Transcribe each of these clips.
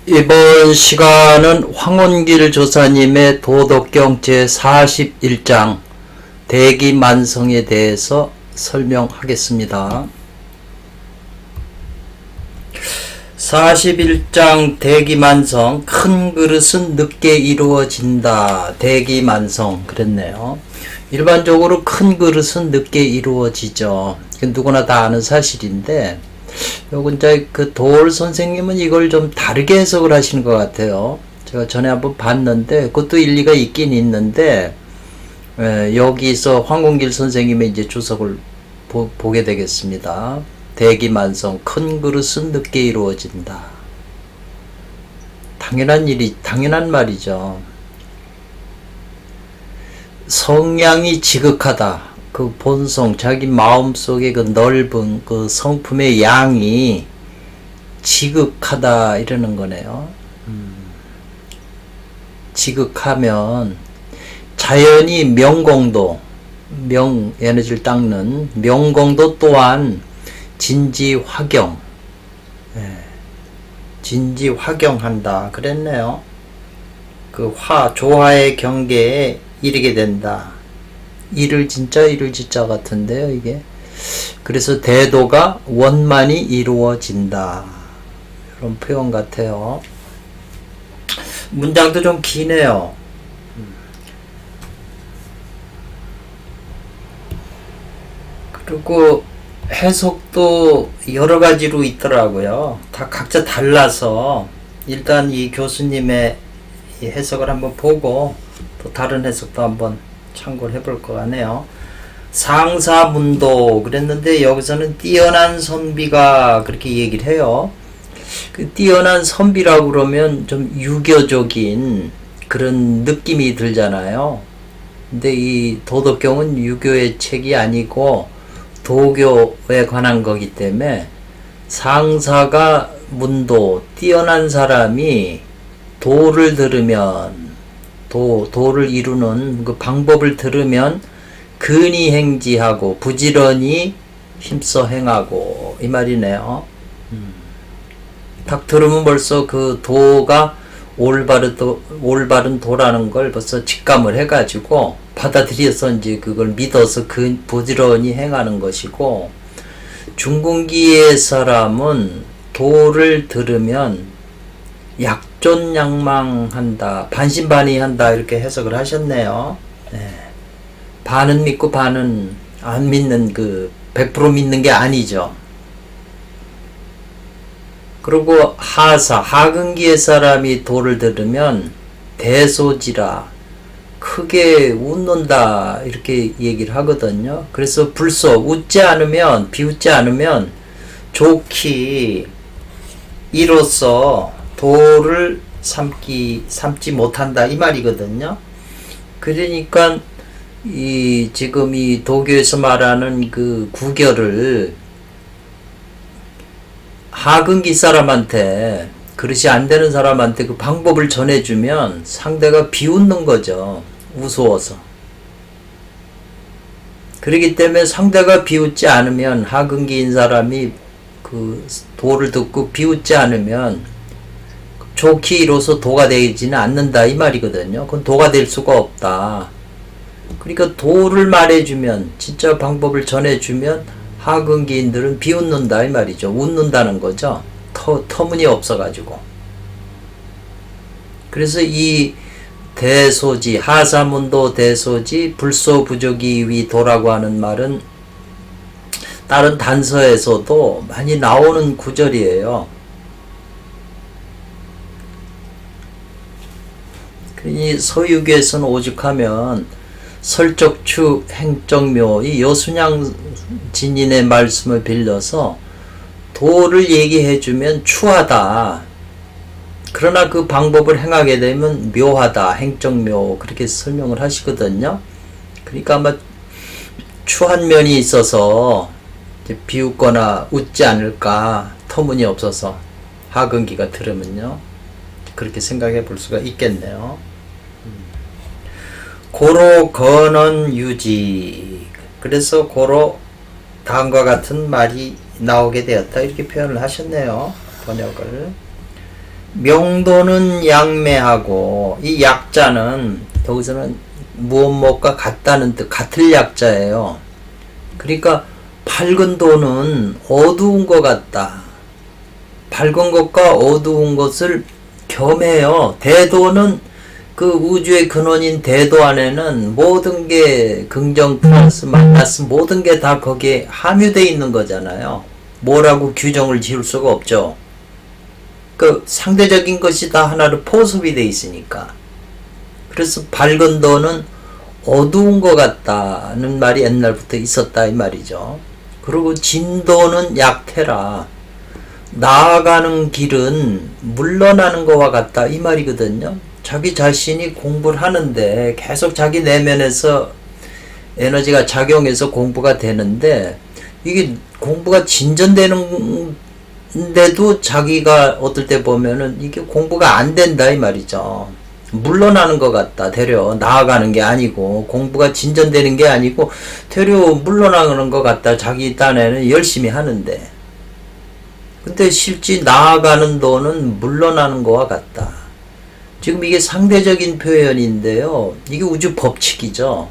이번 시간은 황원길 조사님의 도덕경 제41장 대기만성에 대해서 설명하겠습니다. 41장 대기만성, 큰 그릇은 늦게 이루어진다. 대기만성 그랬네요. 일반적으로 큰 그릇은 늦게 이루어지죠. 누구나 다 아는 사실인데, 요건 이제 그 도올 선생님은 이걸 좀 다르게 해석을 하시는 것 같아요. 제가 전에 한번 봤는데 그것도 일리가 있긴 있는데, 여기서 황공길 선생님의 이제 주석을 보게 되겠습니다. 대기만성, 큰 그릇은 늦게 이루어진다. 당연한 말이죠. 성량이 지극하다. 그 본성, 자기 마음속의 그 넓은 그 성품의 양이 지극하다 이러는 거네요. 지극하면 자연이 명공도, 에너지를 닦는 명공도 또한 진지화경, 진지화경한다 그랬네요. 그 조화의 경계에 이르게 된다. 이를 진짜 같은데요, 이게. 그래서 대도가 원만히 이루어진다. 이런 표현 같아요. 문장도 좀 기네요. 그리고 해석도 여러 가지로 있더라고요. 다 각자 달라서 일단 이 교수님의 이 해석을 한번 보고 또 다른 해석도 한번 참고를 해볼 것 같네요. 상사문도 그랬는데 여기서는 뛰어난 선비가 그렇게 얘기를 해요. 그 뛰어난 선비라고 그러면 좀 유교적인 그런 느낌이 들잖아요. 근데 이 도덕경은 유교의 책이 아니고 도교에 관한 거기 때문에 상사가 문도, 뛰어난 사람이 도를 들으면, 도를 이루는 그 방법을 들으면 근히 행지하고 부지런히 힘써 행하고 이 말이네요. 딱 들으면 벌써 그 도가 올바른 도라는 걸 벌써 직감을 해가지고 받아들여서 이제 그걸 믿어서 그 부지런히 행하는 것이고, 중궁기의 사람은 도를 들으면 약존양망한다, 반신반의한다 이렇게 해석을 하셨네요. 반은 믿고 반은 안 믿는, 그 100% 믿는 게 아니죠. 그리고 하근기의 사람이 도를 들으면 대소지라, 크게 웃는다 이렇게 얘기를 하거든요. 그래서 불소, 비웃지 않으면 좋기 이로써 도를 삼지 못한다 이 말이거든요. 그러니까 지금 이 도교에서 말하는 그 구결을 하근기 사람한테, 그릇이 안 되는 사람한테 그 방법을 전해주면 상대가 비웃는 거죠. 우스워서. 그렇기 때문에 상대가 비웃지 않으면, 하근기인 사람이 그 도를 듣고 비웃지 않으면 좋게 이로써 도가 되지는 않는다 이 말이거든요. 그건 도가 될 수가 없다. 그러니까 도를 말해주면, 진짜 방법을 전해주면 하근기인들은 비웃는다 이 말이죠. 웃는다는 거죠. 터무니없어가지고. 그래서 이 대소지, 하사문도 대소지 불소부족이 위 도라고 하는 말은 다른 단서에서도 많이 나오는 구절이에요. 이 서유기에서는 오죽하면 설적추 행정묘, 이 여순양 진인의 말씀을 빌려서 도를 얘기해주면 추하다. 그러나 그 방법을 행하게 되면 묘하다, 행정묘 그렇게 설명을 하시거든요. 그러니까 아마 추한 면이 있어서 이제 비웃거나 웃지 않을까, 터무니없어서 하근기가 들으면요. 그렇게 생각해 볼 수가 있겠네요. 고로 건언 유지, 그래서 고로 다음과 같은 말이 나오게 되었다 이렇게 표현을 하셨네요. 번역을. 명도는 양매하고, 이 약자는 여기서는 무엇무엇과 같다는 뜻, 같을 약자예요. 그러니까 밝은 도는 어두운 것 같다. 밝은 것과 어두운 것을 겸해요. 대도는 그 우주의 근원인 대도 안에는 모든 게 긍정 플러스 마이너스 모든 게 다 거기에 함유되어 있는 거잖아요. 뭐라고 규정을 지을 수가 없죠. 그 상대적인 것이 다 하나로 포섭이 되어 있으니까. 그래서 밝은 도는 어두운 것 같다는 말이 옛날부터 있었다 이 말이죠. 그리고 진도는 약태라. 나아가는 길은 물러나는 것과 같다 이 말이거든요. 자기 자신이 공부를 하는데 계속 자기 내면에서 에너지가 작용해서 공부가 되는데 이게 공부가 진전되는데도 자기가 어떨 때 보면은 이게 공부가 안 된다 이 말이죠. 물러나는 것 같다. 되려 나아가는 게 아니고 공부가 진전되는 게 아니고 되려 물러나는 것 같다. 자기 딴에는 열심히 하는데 근데 실제 나아가는 도는 물러나는 것과 같다. 지금 이게 상대적인 표현인데요. 이게 우주 법칙이죠.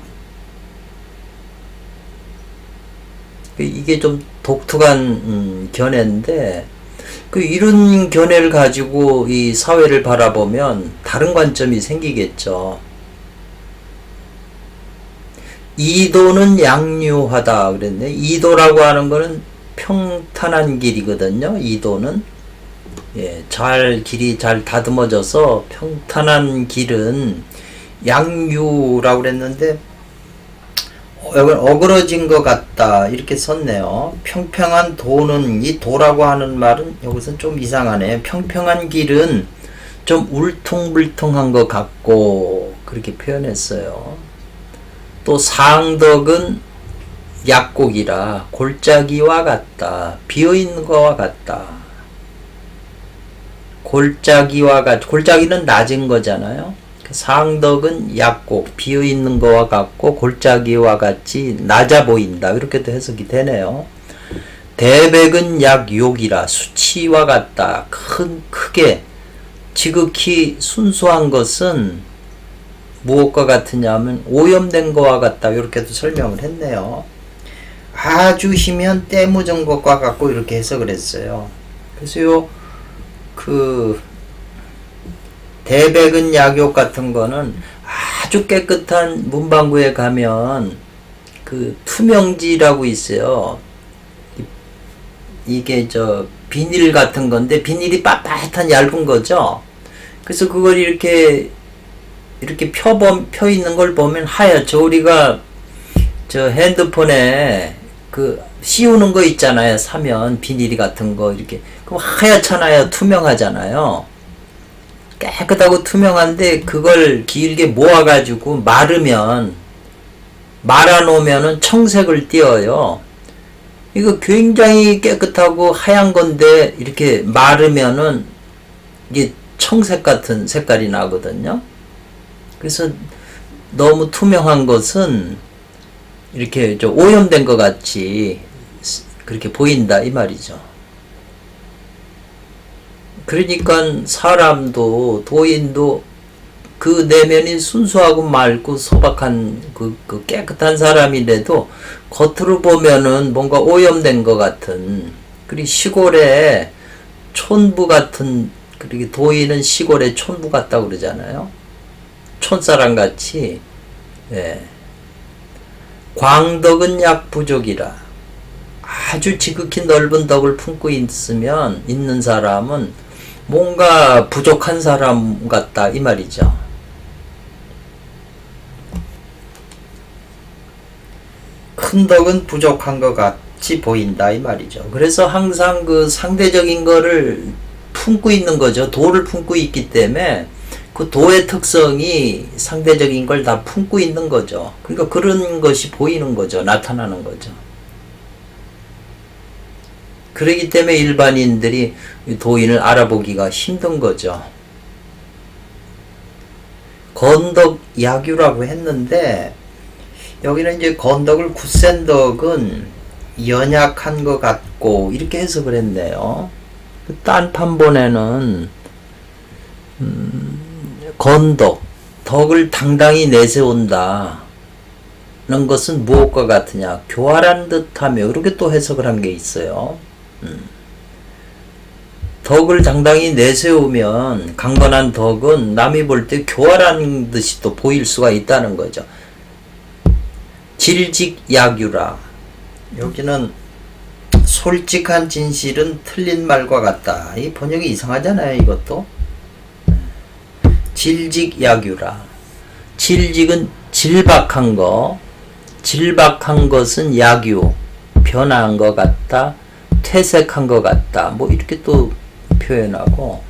이게 좀 독특한 견해인데 이런 견해를 가지고 이 사회를 바라보면 다른 관점이 생기겠죠. 이도는 양유하다 그랬네. 이도라고 하는 거는 평탄한 길이거든요. 이도는 길이 잘 다듬어져서 평탄한 길은 양유라고 그랬는데 여기 어그러진 것 같다 이렇게 썼네요. 평평한 도는 이 도라고 하는 말은 여기서 좀 이상하네. 평평한 길은 좀 울퉁불퉁한 것 같고 그렇게 표현했어요. 또 상덕은 약곡이라 골짜기와 같다. 비어있는 것과 같다. 골짜기는 낮은 거잖아요. 상덕은 약곡, 비어있는 것과 같고 골짜기와 같이 낮아 보인다. 이렇게도 해석이 되네요. 대백은 약욕이라 수치와 같다. 크게 지극히 순수한 것은 무엇과 같으냐면 오염된 것과 같다. 이렇게도 설명을 했네요. 아주 희미한 때 묻은 것과 같고 이렇게 해석을 했어요. 그래서 대백은 약욕 같은 거는 아주 깨끗한 문방구에 가면 투명지라고 있어요. 이게 비닐 같은 건데 비닐이 빳빳한 얇은 거죠. 그래서 그걸 이렇게 펴 있는 걸 보면 하얗죠. 우리가 핸드폰에 씌우는 거 있잖아요. 사면 비닐 같은 거 이렇게 그럼 하얗잖아요. 투명하잖아요. 깨끗하고 투명한데 그걸 길게 모아가지고 말아놓으면은 청색을 띄어요. 이거 굉장히 깨끗하고 하얀 건데 이렇게 마르면은 이게 청색 같은 색깔이 나거든요. 그래서 너무 투명한 것은 이렇게 좀 오염된 것 같이 그렇게 보인다 이 말이죠. 그러니까 사람도 도인도 그 내면이 순수하고 맑고 소박한 그 깨끗한 사람이라도 겉으로 보면은 뭔가 오염된 것 같은 그리고 시골에 촌부 같은 그리고 도인은 시골에 촌부 같다고 그러잖아요. 촌사람 같이 광덕은 약부족이라 아주 지극히 넓은 덕을 품고 있는 사람은 뭔가 부족한 사람 같다 이 말이죠. 큰 덕은 부족한 것 같이 보인다 이 말이죠. 그래서 항상 상대적인 거를 품고 있는 거죠. 도를 품고 있기 때문에 그 도의 특성이 상대적인 걸 다 품고 있는 거죠. 그러니까 그런 것이 보이는 거죠. 나타나는 거죠. 그렇기 때문에 일반인들이 도인을 알아보기가 힘든 거죠. 건덕 약유라고 했는데 여기는 이제 건덕을 굳센덕은 연약한 것 같고 이렇게 해석을 했네요. 딴판본에는 건덕, 덕을 당당히 내세운다 는 것은 무엇과 같으냐? 교활한 듯하며, 그렇게 또 해석을 한 게 있어요. 덕을 당당히 내세우면, 강건한 덕은 남이 볼 때 교활한 듯이 또 보일 수가 있다는 거죠. 질직야규라, 여기는 솔직한 진실은 틀린 말과 같다. 이 번역이 이상하잖아요, 이것도. 질직야규라, 질직은 질박한 거, 질박한 것은 야규, 변한 것 같다, 퇴색한 것 같다, 뭐 이렇게 또 표현하고,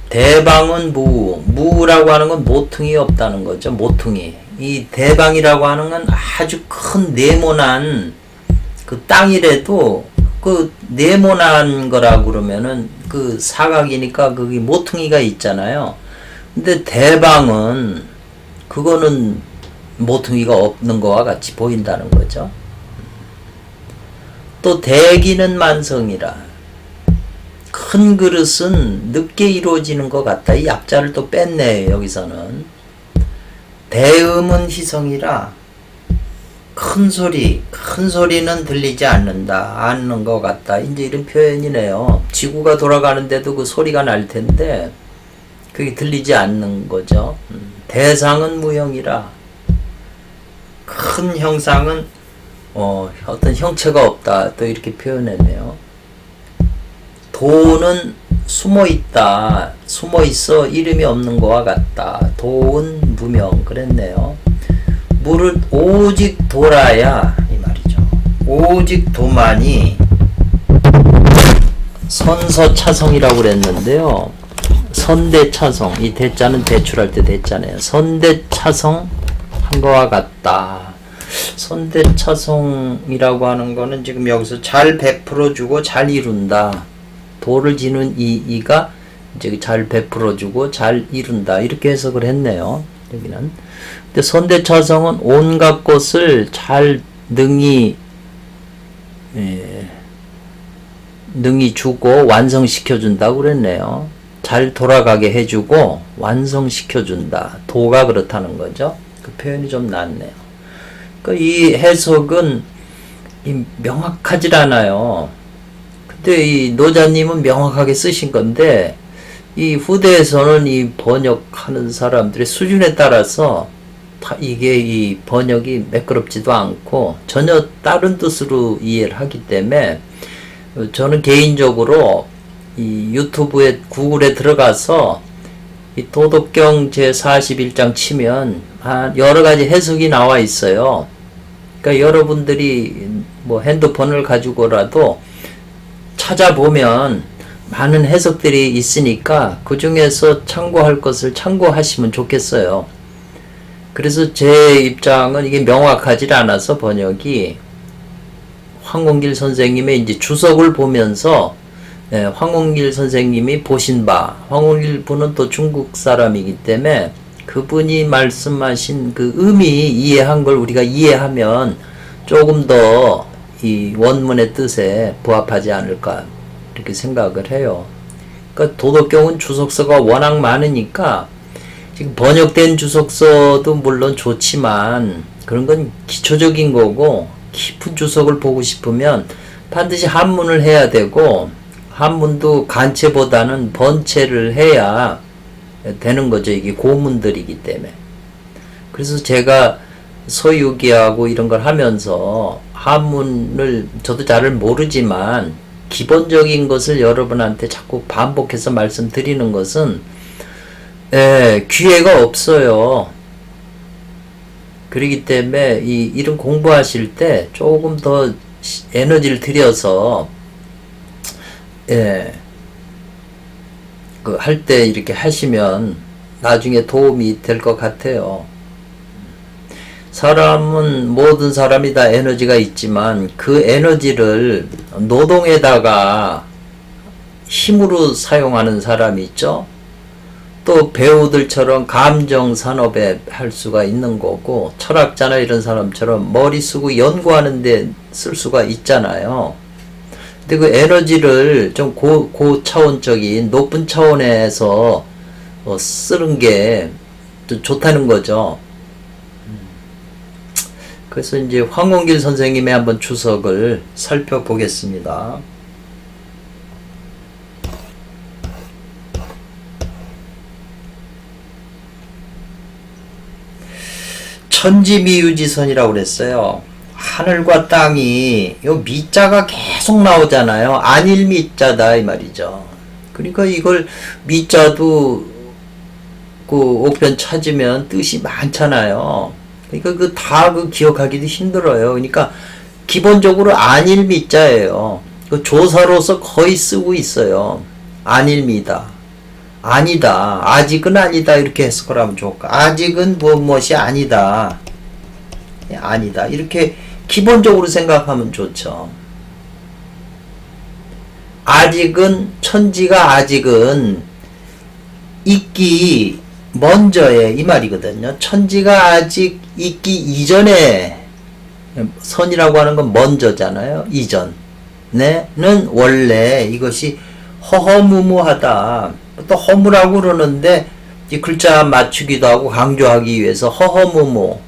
대방은 무라고 하는 건 모퉁이 없다는 거죠. 모퉁이. 이 대방이라고 하는 건 아주 큰 네모난 그 땅이라도 그 네모난 거라고 그러면은 그 사각이니까 거기 모퉁이가 있잖아요. 근데 대방은 그거는 모퉁이가 없는 것과 같이 보인다는 거죠. 또 대기는 만성이라, 큰 그릇은 늦게 이루어지는 것 같다. 이 약자를 또 뺐네요, 여기서는. 대음은 희성이라, 큰 소리는 들리지 않는 것 같다. 이제 이런 표현이네요. 지구가 돌아가는데도 그 소리가 날 텐데 그게 들리지 않는 거죠. 대상은 무형이라, 큰 형상은 어떤 형체가 없다. 또 이렇게 표현했네요. 도는 숨어있다. 숨어있어 이름이 없는 것과 같다. 도은 무명, 그랬네요. 무릇 오직 도라야, 이 말이죠. 오직 도만이 선서차성이라고 그랬는데요. 선대차성, 이 대자는 대출할 때 대자네요. 선대차성 한 거와 같다. 선대차성이라고 하는 거는 지금 여기서 잘 베풀어주고 잘 이룬다. 도를 지는 이가 이제 잘 베풀어주고 잘 이룬다. 이렇게 해석을 했네요. 여기는. 근데 선대차성은 온갖 것을 잘 능히 주고 완성시켜준다고 그랬네요. 잘 돌아가게 해주고 완성시켜준다. 도가 그렇다는 거죠. 그 표현이 좀 낫네요. 이 해석은 명확하질 않아요. 근데 이 노자님은 명확하게 쓰신 건데, 이 후대에서는 이 번역하는 사람들의 수준에 따라서 이게 이 번역이 매끄럽지도 않고 전혀 다른 뜻으로 이해를 하기 때문에, 저는 개인적으로 이 유튜브에 구글에 들어가서 이 도덕경 제41장 치면 여러 가지 해석이 나와 있어요. 그러니까 여러분들이 뭐 핸드폰을 가지고라도 찾아보면 많은 해석들이 있으니까 그 중에서 참고할 것을 참고하시면 좋겠어요. 그래서 제 입장은 이게 명확하지 않아서 번역이, 황홍길 선생님의 이제 주석을 보면서 황홍길 선생님이 보신 바, 황홍길 분은 또 중국 사람이기 때문에 그분이 말씀하신 그 의미 이해한 걸 우리가 이해하면 조금 더 이 원문의 뜻에 부합하지 않을까 이렇게 생각을 해요. 그러니까 도덕경은 주석서가 워낙 많으니까 지금 번역된 주석서도 물론 좋지만 그런 건 기초적인 거고, 깊은 주석을 보고 싶으면 반드시 한문을 해야 되고, 한문도 간체보다는 번체를 해야 되는 거죠. 이게 고문들이기 때문에. 그래서 제가 서유기하고 이런 걸 하면서 한문을 저도 잘 모르지만 기본적인 것을 여러분한테 자꾸 반복해서 말씀드리는 것은 기회가 없어요. 그렇기 때문에 이런 공부하실 때 조금 더 에너지를 들여서 그 할 때 이렇게 하시면 나중에 도움이 될 것 같아요. 사람은, 모든 사람이 다 에너지가 있지만 그 에너지를 노동에다가 힘으로 사용하는 사람이 있죠. 또 배우들처럼 감정 산업에 할 수가 있는 거고, 철학자나 이런 사람처럼 머리 쓰고 연구하는데 쓸 수가 있잖아요. 근데 그 에너지를 좀 고차원적인 높은 차원에서 쓰는 게 또 좋다는 거죠. 그래서 이제 황원길 선생님의 한번 주석을 살펴보겠습니다. 천지미유지선이라고 그랬어요. 하늘과 땅이 요 미자가 계속 나오잖아요. 안일미자다 이 말이죠. 그러니까 이걸 미자도 그 옥변 찾으면 뜻이 많잖아요. 그러니까 다 기억하기도 힘들어요. 그러니까 기본적으로 안일미자예요. 그 조사로서 거의 쓰고 있어요. 안일미다. 아니다. 아직은 아니다. 이렇게 해석을 하면 좋을까. 아직은 무엇이 아니다. 아니다. 이렇게 기본적으로 생각하면 좋죠. 아직은, 천지가 아직은 있기 먼저에 이 말이거든요. 천지가 아직 있기 이전에, 선이라고 하는 건 먼저잖아요. 이전에는 원래 이것이 허허무무하다. 또 허무라고 그러는데 이 글자 맞추기도 하고 강조하기 위해서 허허무무.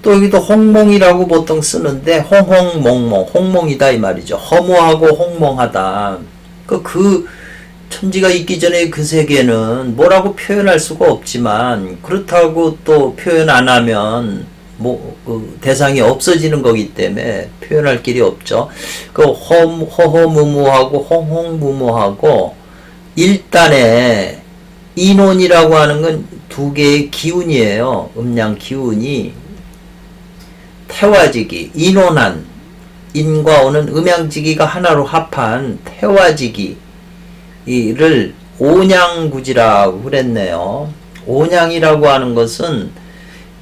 또 여기도 홍몽이라고 보통 쓰는데 홍홍몽몽, 홍몽이다 이 말이죠. 허무하고 홍몽하다. 그 천지가 있기 전에 그 세계는 뭐라고 표현할 수가 없지만, 그렇다고 또 표현 안 하면 그 대상이 없어지는 거기 때문에 표현할 길이 없죠. 허허무무하고 홍홍무무하고, 일단에 인원이라고 하는 건 두 개의 기운이에요. 음양 기운이 태화지기, 인원한, 인과 오는 음양지기가 하나로 합한 태화지기를 오냥구지라고 그랬네요. 오냥이라고 하는 것은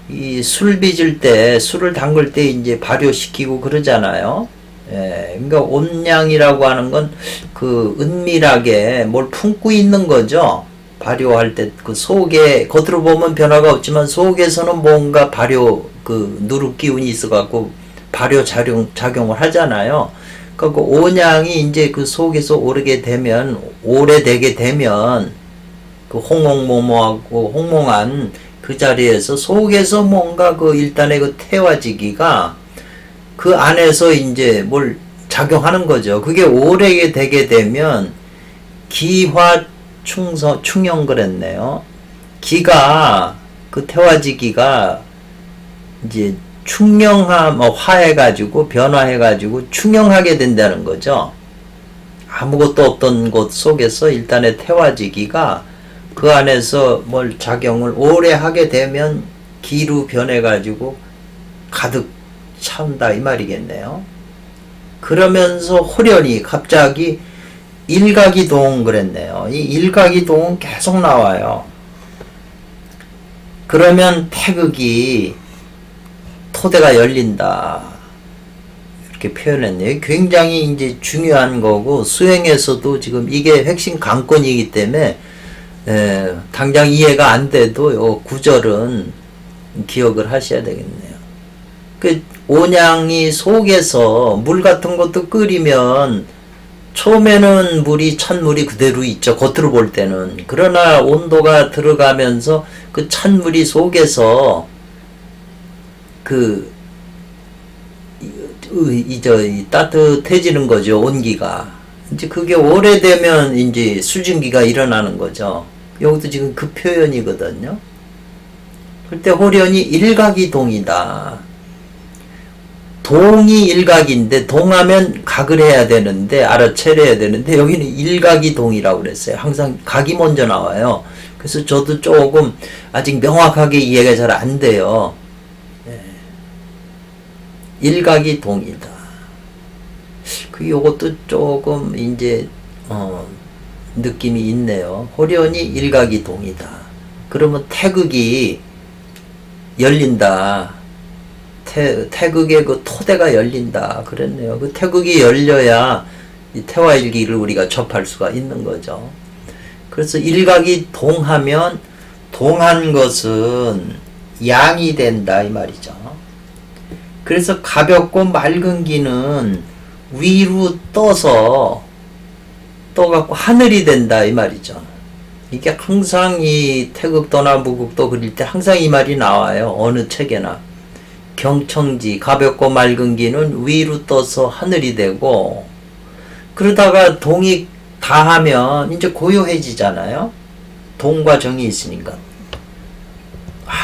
이 술 빚을 때, 술을 담글 때 이제 발효시키고 그러잖아요. 예, 그러니까 온양이라고 하는 건 그 은밀하게 뭘 품고 있는 거죠. 발효할 때 그 속에, 겉으로 보면 변화가 없지만 속에서는 뭔가 발효, 그 누룩 기운이 있어갖고 발효 작용을 하잖아요. 그러니까 그 온양이 이제 그 속에서 오래되게 되면 그 홍홍모모하고 홍몽한 그 자리에서 속에서 뭔가 그 일단의 그 태화지기가 그 안에서 이제 뭘 작용하는 거죠. 그게 오래 되게 되면 충영 그랬네요. 기가, 그 태화지기가 이제 화해가지고, 변화해가지고 충영하게 된다는 거죠. 아무것도 없던 곳 속에서 일단의 태화지기가 그 안에서 뭘 작용을 오래 하게 되면 기로 변해가지고 가득 차온다 이 말이겠네요. 그러면서 호련히 갑자기 일가기동 그랬네요. 이 일가기동은 계속 나와요. 그러면 태극이 토대가 열린다 이렇게 표현했네요. 굉장히 이제 중요한 거고, 수행에서도 지금 이게 핵심 관건이기 때문에 당장 이해가 안 돼도 요 구절은 기억을 하셔야 되겠네요. 그 온양이 속에서 물 같은 것도 끓이면 처음에는 찬물이 그대로 있죠. 겉으로 볼 때는. 그러나 온도가 들어가면서 그 찬물이 속에서 따뜻해지는 거죠. 온기가. 이제 그게 오래되면 이제 수증기가 일어나는 거죠. 여기도 지금 그 표현이거든요. 그때 호련히 일각이동이다. 동이 일각인데, 동하면 각을 해야 되는데, 알아채려야 되는데, 여기는 일각이동이라고 그랬어요. 항상 각이 먼저 나와요. 그래서 저도 조금 아직 명확하게 이해가 잘 안 돼요. 일각이동이다. 요것도 조금 이제 느낌이 있네요. 호련히 일각이동이다. 그러면 태극이 열린다. 태극의 그 토대가 열린다 그랬네요. 그 태극이 열려야 이 태화일기를 우리가 접할 수가 있는 거죠. 그래서 일각이 동하면, 동한 것은 양이 된다 이 말이죠. 그래서 가볍고 맑은 기는 위로 떠갖고 하늘이 된다 이 말이죠. 이게 항상 이 태극도나 무극도 그릴 때 항상 이 말이 나와요. 어느 책에나. 경청지, 가볍고 맑은 기는 위로 떠서 하늘이 되고, 그러다가 동이 다하면 이제 고요해지잖아요. 동과 정이 있으니까.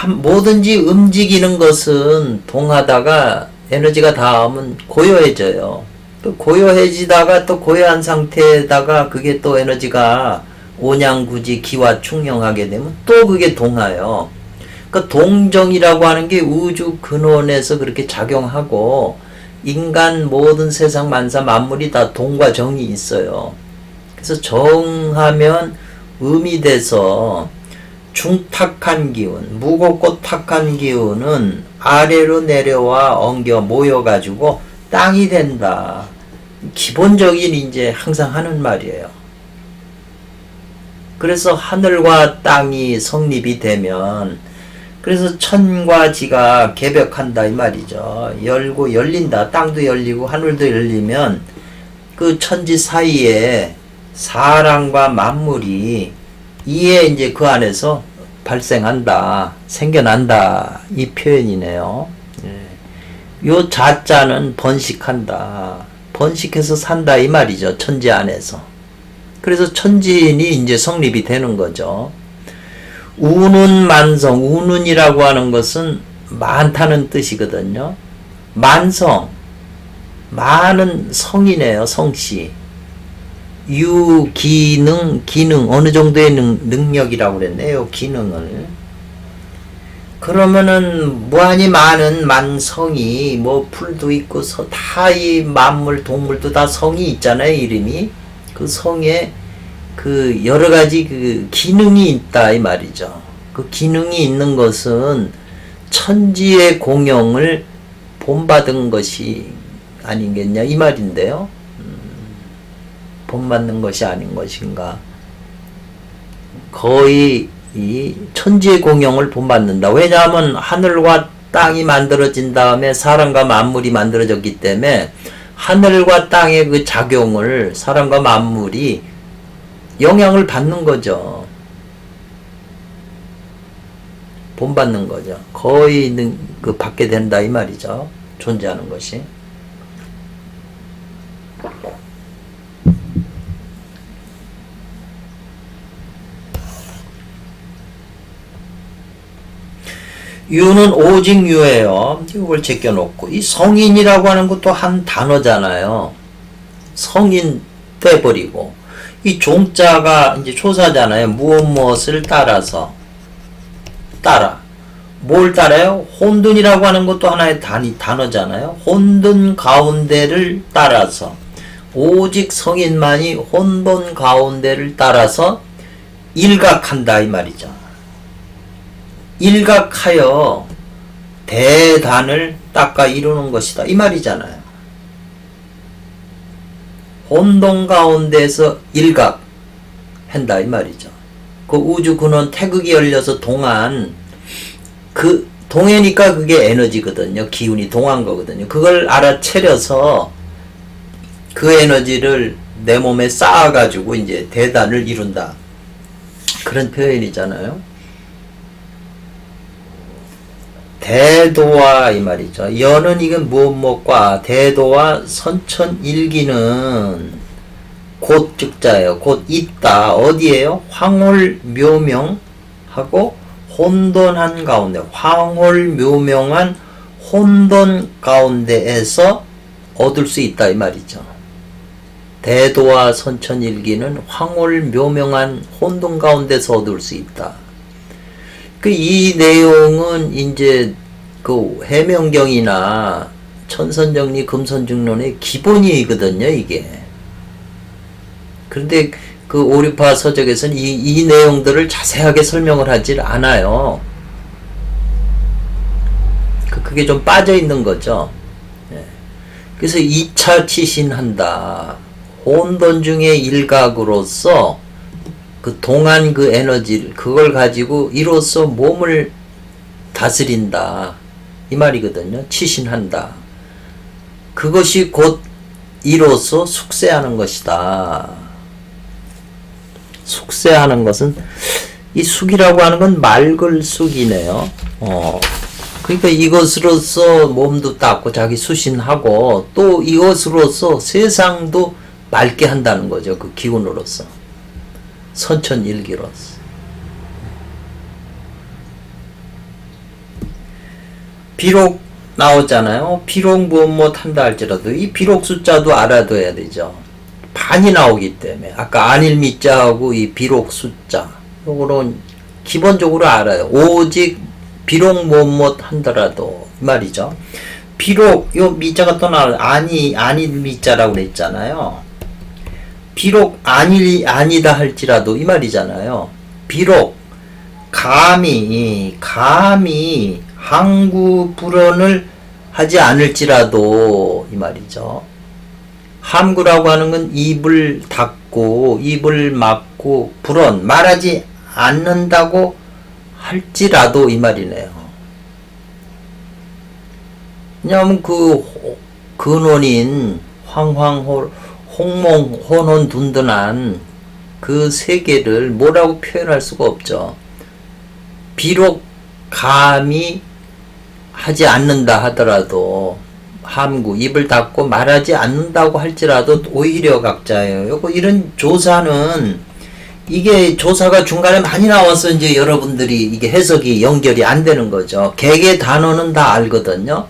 뭐든지 움직이는 것은 동하다가 에너지가 닿으면 고요해져요. 또 고요해지다가 또 고요한 상태에다가 그게 또 에너지가 온양구지 기와 충령하게 되면 또 그게 동하요. 그러니까 동정이라고 하는 게 우주 근원에서 그렇게 작용하고 인간 모든 세상 만사 만물이 다 동과 정이 있어요. 그래서 정하면 음이 돼서 중탁한 기운, 무겁고 탁한 기운은 아래로 내려와 엉겨 모여가지고 땅이 된다. 기본적인 이제 항상 하는 말이에요. 그래서 하늘과 땅이 성립이 되면 그래서 천과 지가 개벽한다 이 말이죠. 열고 열린다. 땅도 열리고 하늘도 열리면 그 천지 사이에 사랑과 만물이 이에 이제 그 안에서 발생한다, 생겨난다 이 표현이네요. 요 자자는 번식한다, 번식해서 산다 이 말이죠. 천지 안에서. 그래서 천지인이 이제 성립이 되는 거죠. 우는 만성, 우는이라고 하는 것은 많다는 뜻이거든요. 만성, 많은 성이네요. 성씨. 유기능, 기능, 어느 정도의 능력이라고 그랬네요. 기능을. 그러면은 무한히 많은 만성이 뭐 풀도 있고 다 이 만물 동물도 다 성이 있잖아요. 이름이. 그 성에 그 여러 가지 그 기능이 있다 이 말이죠. 그 기능이 있는 것은 천지의 공영을 본받은 것이 아니겠냐 이 말인데요. 본받는 것이 아닌 것인가. 거의 이 천지의 공영을 본받는다. 왜냐하면 하늘과 땅이 만들어진 다음에 사람과 만물이 만들어졌기 때문에 하늘과 땅의 그 작용을 사람과 만물이 영향을 받는 거죠. 본받는 거죠. 거의 그 받게 된다 이 말이죠. 존재하는 것이. 유는 오직 유예요. 이걸 제껴놓고 이 성인이라고 하는 것도 한 단어잖아요. 성인 떼버리고 이 종자가 이제 초사잖아요. 무엇을 따라서 따라 뭘 따라요? 혼돈이라고 하는 것도 하나의 단어잖아요. 혼돈 가운데를 따라서 오직 성인만이 혼돈 가운데를 따라서 일각한다 이 말이죠. 일각하여 대단을 닦아 이루는 것이다 이 말이잖아요. 혼돈 가운데서 일각한다 이 말이죠. 그 우주 근원 태극이 열려서 동안 그 동해니까 그게 에너지거든요. 기운이 동한 거거든요. 그걸 알아채려서 그 에너지를 내 몸에 쌓아가지고 이제 대단을 이룬다. 그런 표현이잖아요. 대도와 이 말이죠. 여는 이건 무엇과 대도와 선천일기는 곧 즉자예요. 곧 있다. 어디에요? 황홀묘명하고 혼돈한 가운데, 황홀묘명한 혼돈 가운데에서 얻을 수 있다 이 말이죠. 대도와 선천일기는 황홀묘명한 혼돈 가운데서 얻을 수 있다. 이 내용은 이제 그 해명경이나 천선정리 금선중론의 기본이거든요, 이게. 그런데 그 오류파 서적에서는 이 내용들을 자세하게 설명을 하질 않아요. 그게 좀 빠져 있는 거죠. 그래서 2차 치신한다. 혼돈 중의 일각으로서 그 동안 그 에너지를 그걸 가지고 이로써 몸을 다스린다 이 말이거든요. 치신한다. 그것이 곧 이로써 숙세하는 것이다. 숙세하는 것은 이 숙이라고 하는 건 맑을 숙이네요. 그러니까 이것으로서 몸도 닦고 자기 수신하고 또 이것으로서 세상도 맑게 한다는 거죠. 그 기운으로서. 선천일기로서. 비록 나오잖아요. 비록 무엇 한다 할지라도 이 비록 숫자도 알아둬야 되죠. 반이 나오기 때문에 아까 안일미자하고 이 비록 숫자 요거는 기본적으로 알아요. 오직 비록 무엇 한다라도 이 말이죠. 비록 요 미자가 또 나와요. 안일미자라고 그랬잖아요. 비록 아니다 할지라도 이 말이잖아요. 비록 감히 항구 불언을 하지 않을지라도 이 말이죠. 함구라고 하는 건 입을 닫고 입을 막고 불언 말하지 않는다고 할지라도 이 말이네요. 왜냐하면 그 근원인 홍몽 혼혼 둔둔한 그 세계를 뭐라고 표현할 수가 없죠. 비록 감히 하지 않는다 하더라도 함구 입을 닫고 말하지 않는다고 할지라도 오히려 각자예요. 이런 조사는 이게 조사가 중간에 많이 나와서 이제 여러분들이 이게 해석이 연결이 안 되는 거죠. 개개 단어는 다 알거든요.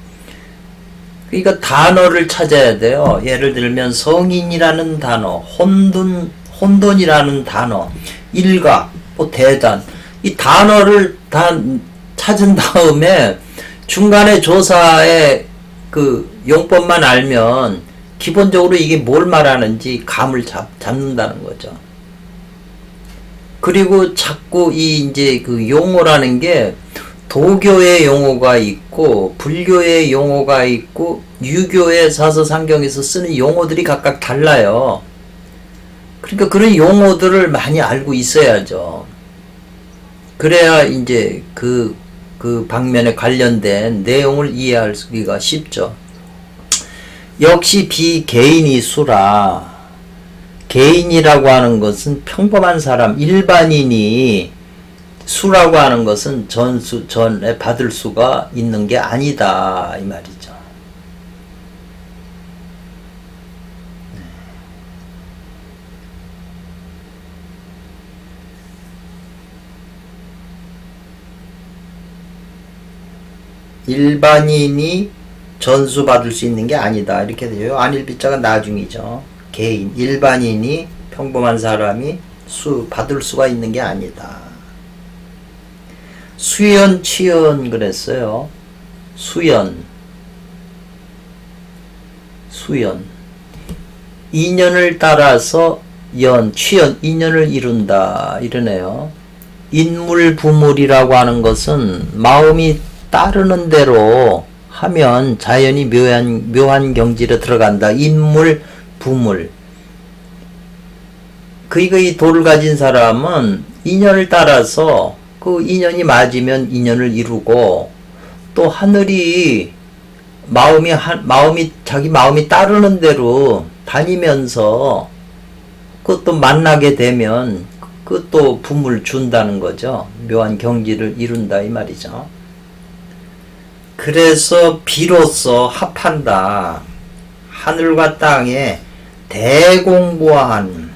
그러니까 단어를 찾아야 돼요. 예를 들면 성인이라는 단어, 혼돈이라는 단어, 일각, 대단 이 단어를 다 찾은 다음에 중간에 조사의 그 용법만 알면 기본적으로 이게 뭘 말하는지 감을 잡는다는 거죠. 그리고 자꾸 이제 그 용어라는 게 도교의 용어가 있고 불교의 용어가 있고 유교의 사서상경에서 쓰는 용어들이 각각 달라요. 그러니까 그런 용어들을 많이 알고 있어야죠. 그래야 이제 그 방면에 관련된 내용을 이해하기가 쉽죠. 역시 비개인이 수라. 개인이라고 하는 것은 평범한 사람, 일반인이 수라고 하는 것은 전에 받을 수가 있는 게 아니다 이 말이죠. 일반인이 전수 받을 수 있는 게 아니다 이렇게 되죠. 안일비자가 나중이죠. 개인, 일반인이 평범한 사람이 받을 수가 있는 게 아니다. 수연, 취연 그랬어요. 수연. 인연을 따라서 취연, 인연을 이룬다 이러네요. 인물, 부물이라고 하는 것은 마음이 따르는 대로 하면 자연히 묘한 경지로 들어간다. 인물, 부물. 이 도를 가진 사람은 인연을 따라서 그 인연이 맞으면 인연을 이루고 또 하늘이 자기 마음이 따르는 대로 다니면서 그것도 만나게 되면 그것도 부물 준다는 거죠. 묘한 경지를 이룬다 이 말이죠. 그래서 비로소 합한다. 하늘과 땅에 대공부한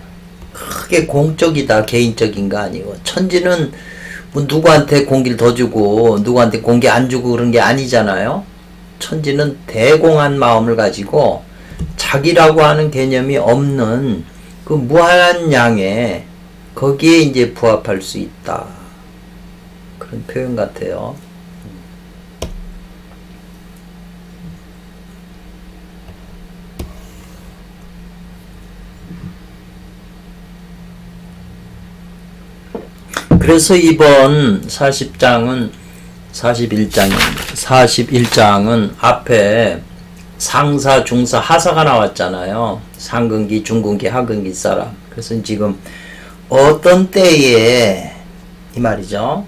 크게 공적이다. 개인적인 거 아니고 천지는 뭐 누구한테 공기를 더 주고 누구한테 공기 안 주고 그런 게 아니잖아요. 천지는 대공한 마음을 가지고 자기라고 하는 개념이 없는 그 무한한 양에 거기에 이제 부합할 수 있다. 그런 표현 같아요. 그래서 이번 41장은 앞에 상사, 중사, 하사가 나왔잖아요. 상근기, 중근기, 하근기 사람. 그래서 지금 어떤 때에 이 말이죠.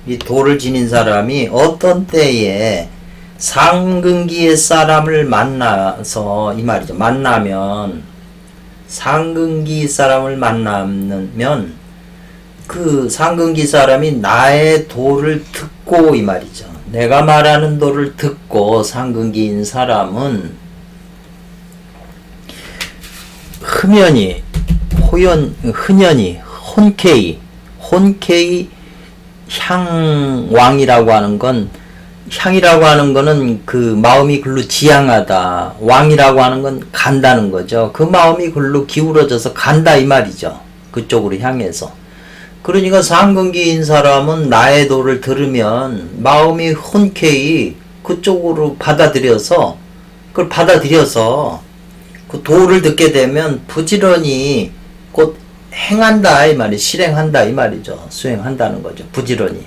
이 도를 지닌 사람이 어떤 때에 상근기의 사람을 만나서 이 말이죠. 만나면 상근기 사람을 만나면 그 상근기 사람이 나의 도를 듣고 이 말이죠. 내가 말하는 도를 듣고 상근기인 사람은 흔연히 혼케이 향왕이라고 하는 건, 향이라고 하는 거는 그 마음이 글로 지향하다, 왕이라고 하는 건 간다는 거죠. 그 마음이 글로 기울어져서 간다 이 말이죠. 그쪽으로 향해서. 그러니까 상근기인 사람은 나의 도를 들으면 마음이 흔쾌히 그쪽으로 받아들여서, 그걸 받아들여서 그 도를 듣게 되면 부지런히 곧 행한다 이 말이, 실행한다 이 말이죠. 수행한다는 거죠. 부지런히.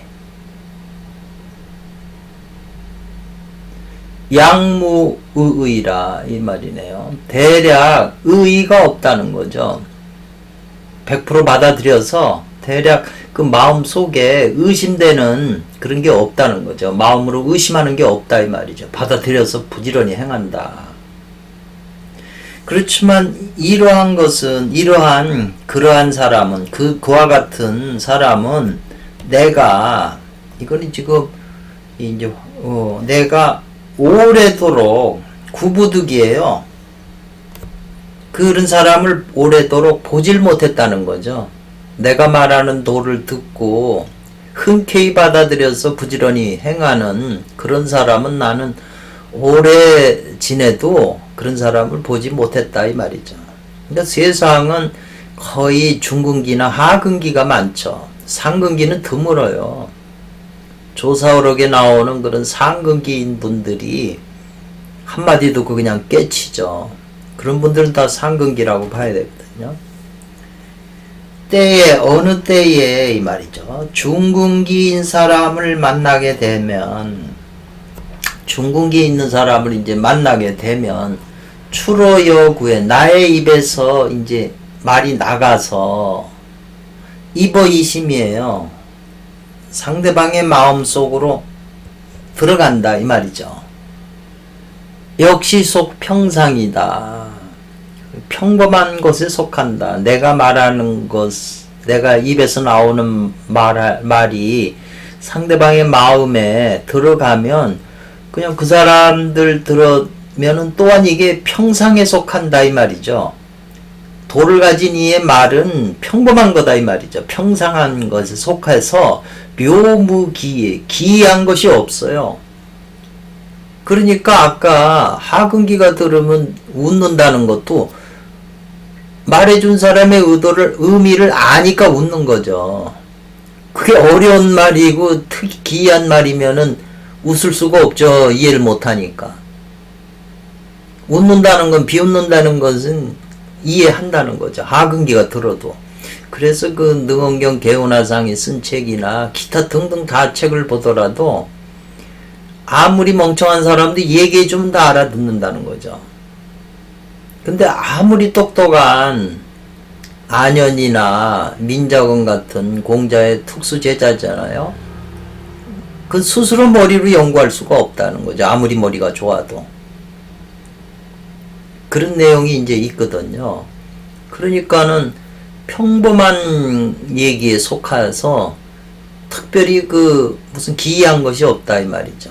양무의의라 이 말이네요. 대략 의의가 없다는 거죠. 100% 받아들여서 대략 그 마음 속에 의심되는 그런 게 없다는 거죠. 마음으로 의심하는 게 없다 이 말이죠. 받아들여서 부지런히 행한다. 그렇지만 그러한 사람은, 그와 같은 사람은 이거는 지금 이제 내가 오래도록 구부득이에요. 그런 사람을 오래도록 보질 못했다는 거죠. 내가 말하는 도를 듣고 흔쾌히 받아들여서 부지런히 행하는 그런 사람은 나는 오래 지내도 그런 사람을 보지 못했다 이 말이죠. 그러니까 세상은 거의 중근기나 하근기가 많죠. 상근기는 드물어요. 조사오록에 나오는 그런 상근기인 분들이 한마디 듣고 그냥 깨치죠. 그런 분들은 다 상근기라고 봐야 되거든요. 어느 때에 이 말이죠. 중근기인 사람을 만나게 되면, 중근기에 있는 사람을 이제 만나게 되면 추로여구에 나의 입에서 이제 말이 나가서 입어이심이에요. 상대방의 마음 속으로 들어간다 이 말이죠. 역시 속 평상이다. 평범한 것에 속한다. 내가 말하는 것, 내가 입에서 나오는 말이 상대방의 마음에 들어가면 그냥 그 사람들 들으면은 또한 이게 평상에 속한다 이 말이죠. 도를 가진 이의 말은 평범한 거다 이 말이죠. 평상한 것에 속해서 묘무기에 기이한 것이 없어요. 그러니까 아까 하근기가 들으면 웃는다는 것도 말해준 사람의 의미를 아니까 웃는 거죠. 그게 어려운 말이고 특히 기이한 말이면은 웃을 수가 없죠. 이해를 못하니까. 웃는다는 건, 비웃는다는 것은 이해한다는 거죠. 하근기가 들어도. 그래서 그 능원경 개운화상이 쓴 책이나 기타 등등 다 책을 보더라도 아무리 멍청한 사람도 얘기해주면 다 알아듣는다는 거죠. 근데 아무리 똑똑한 안현이나 민자건 같은 공자의 특수제자잖아요. 그 스스로 머리로 연구할 수가 없다는 거죠. 아무리 머리가 좋아도. 그런 내용이 이제 있거든요. 그러니까는 평범한 얘기에 속해서 특별히 그 무슨 기이한 것이 없다 이 말이죠.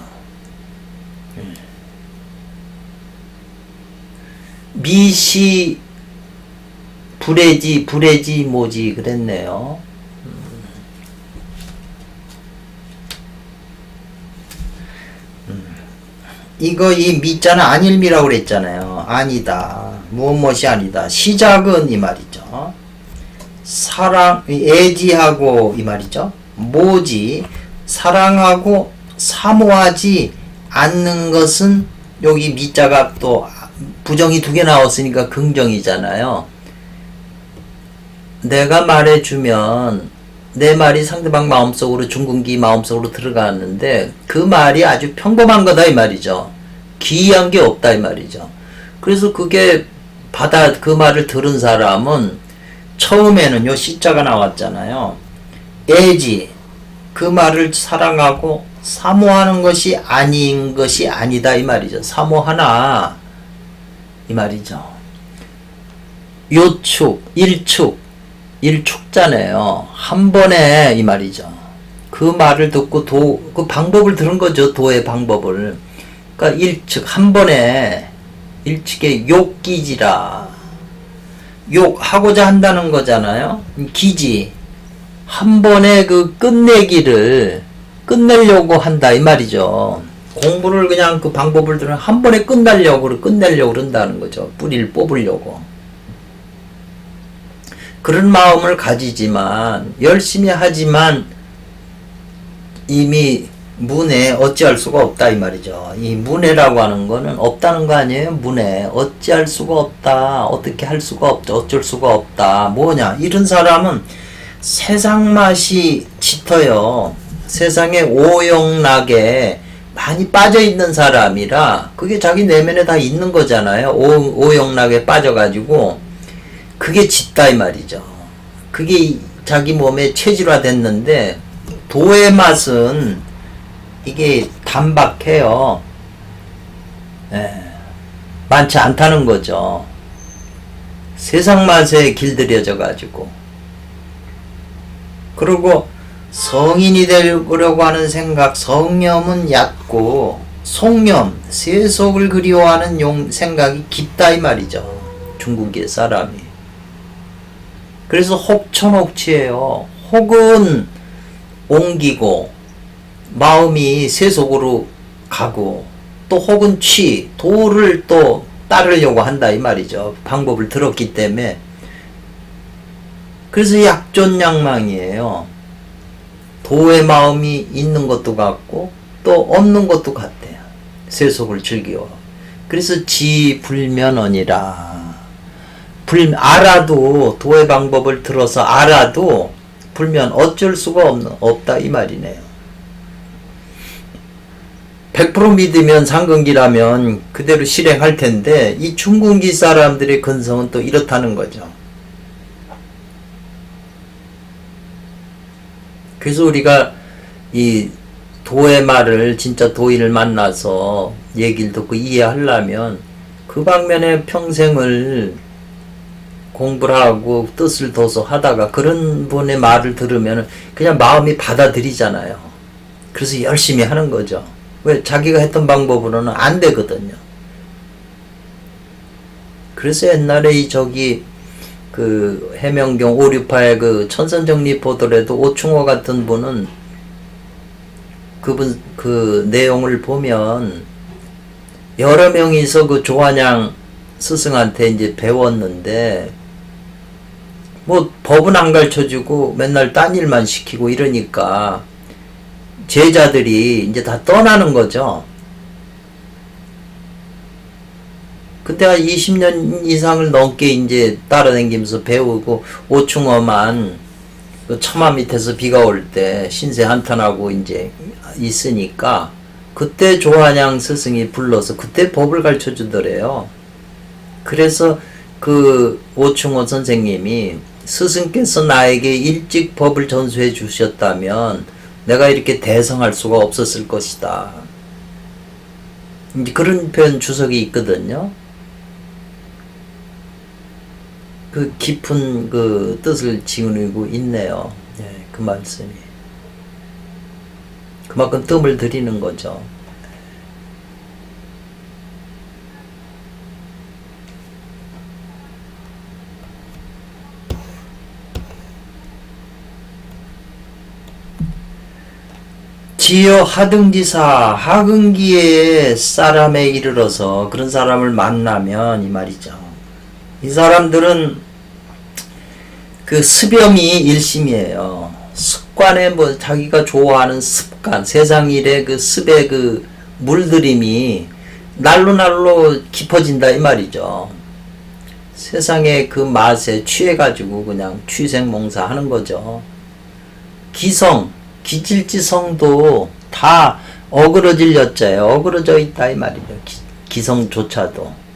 미시 불해지 뭐지 그랬네요. 이거 이 미자는 안일미라고 그랬잖아요. 아니다. 무엇이 아니다. 시작은 이 말이죠. 사랑, 애지하고 이 말이죠. 뭐지? 사랑하고 사모하지 않는 것은 여기 미자가 또 부정이 2개 나왔으니까 긍정이잖아요. 내가 말해주면 내 말이 상대방 마음속으로, 중근기 마음속으로 들어갔는데 그 말이 아주 평범한 거다 이 말이죠. 기이한 게 없다 이 말이죠. 그래서 그게 그 말을 들은 사람은 처음에는 요 시자가 나왔잖아요. 애지, 그 말을 사랑하고 사모하는 것이 아닌 것이 아니다 이 말이죠. 사모하나 이 말이죠. 요축, 일축자네요. 한 번에 이 말이죠. 그 말을 듣고 그 방법을 들은 거죠. 도의 방법을. 그러니까 일축, 한 번에 일축에 욕기지라. 욕하고자 한다는 거잖아요. 기지. 한 번에 그 끝내려고 한다 이 말이죠. 공부를 그냥 그 방법을 들으면 한 번에 끝내려고 그런다는 거죠. 뿌리를 뽑으려고. 그런 마음을 가지지만 열심히 하지만 이미 문에 어찌할 수가 없다 이 말이죠. 이 문해라고 하는 거는 없다는 거 아니에요. 문해 어찌할 수가 없다. 어떻게 할 수가 없다. 어쩔 수가 없다. 뭐냐 이런 사람은 세상 맛이 짙어요. 세상에 오용락에 많이 빠져 있는 사람이라 그게 자기 내면에 다 있는 거잖아요. 오용락에 빠져가지고 그게 짙다 이 말이죠. 그게 자기 몸에 체질화 됐는데 도의 맛은 이게 단박해요. 많지 않다는 거죠. 세상 맛에 길들여져 가지고. 그리고 성인이 되려고 하는 생각, 성념은 얕고 속념, 세속을 그리워하는 생각이 깊다 이 말이죠. 중국의 사람이. 그래서 혹천혹취예요. 혹은 옮기고 마음이 세속으로 가고 또 혹은 도를 또 따르려고 한다 이 말이죠. 방법을 들었기 때문에. 그래서 약존양망이에요. 도의 마음이 있는 것도 같고 또 없는 것도 같대요. 세속을 즐기워. 그래서 지불면언이라. 알아도 도의 방법을 들어서 알아도 불면 어쩔 수가 없다 이 말이네요. 100% 믿으면 상근기라면 그대로 실행할 텐데 이 중근기 사람들의 근성은 또 이렇다는 거죠. 그래서 우리가 이 도의 말을 진짜 도인을 만나서 얘기를 듣고 이해하려면 그 방면에 평생을 공부를 하고 뜻을 둬서 하다가 그런 분의 말을 들으면 그냥 마음이 받아들이잖아요. 그래서 열심히 하는 거죠. 왜? 자기가 했던 방법으로는 안 되거든요. 그래서 옛날에 그 해명경 오류파의 그 천선정리 보더라도 오충호 같은 분은 그분 그 내용을 보면 여러 명이서 그 조한양 스승한테 이제 배웠는데 뭐 법은 안 가르쳐주고 맨날 딴 일만 시키고 이러니까 제자들이 이제 다 떠나는 거죠. 그때 한 20년 이상을 넘게 이제 따라다니면서 배우고 오충어만 그 처마 밑에서 비가 올 때 신세 한탄하고 이제 있으니까 그때 조한양 스승이 불러서 그때 법을 가르쳐 주더래요. 그래서 그 오충어 선생님이 스승께서 나에게 일찍 법을 전수해 주셨다면 내가 이렇게 대성할 수가 없었을 것이다. 이제 그런 표현 주석이 있거든요. 그 깊은 그 뜻을 지니고 있네요. 그 말씀이. 그만큼 뜸을 들이는 거죠. 지여 하등지사 하근기에 사람에 이르러서 그런 사람을 만나면 이 말이죠. 이 사람들은 그 습염이 일심이에요. 습관에 뭐 자기가 좋아하는 습관, 세상 일에 그 습의 그 물들임이 날로 깊어진다 이 말이죠. 세상의 그 맛에 취해가지고 그냥 취생몽사 하는 거죠. 기질지성도 다 어그러질 여자예요. 어그러져 있다 이 말이죠. 기성조차도.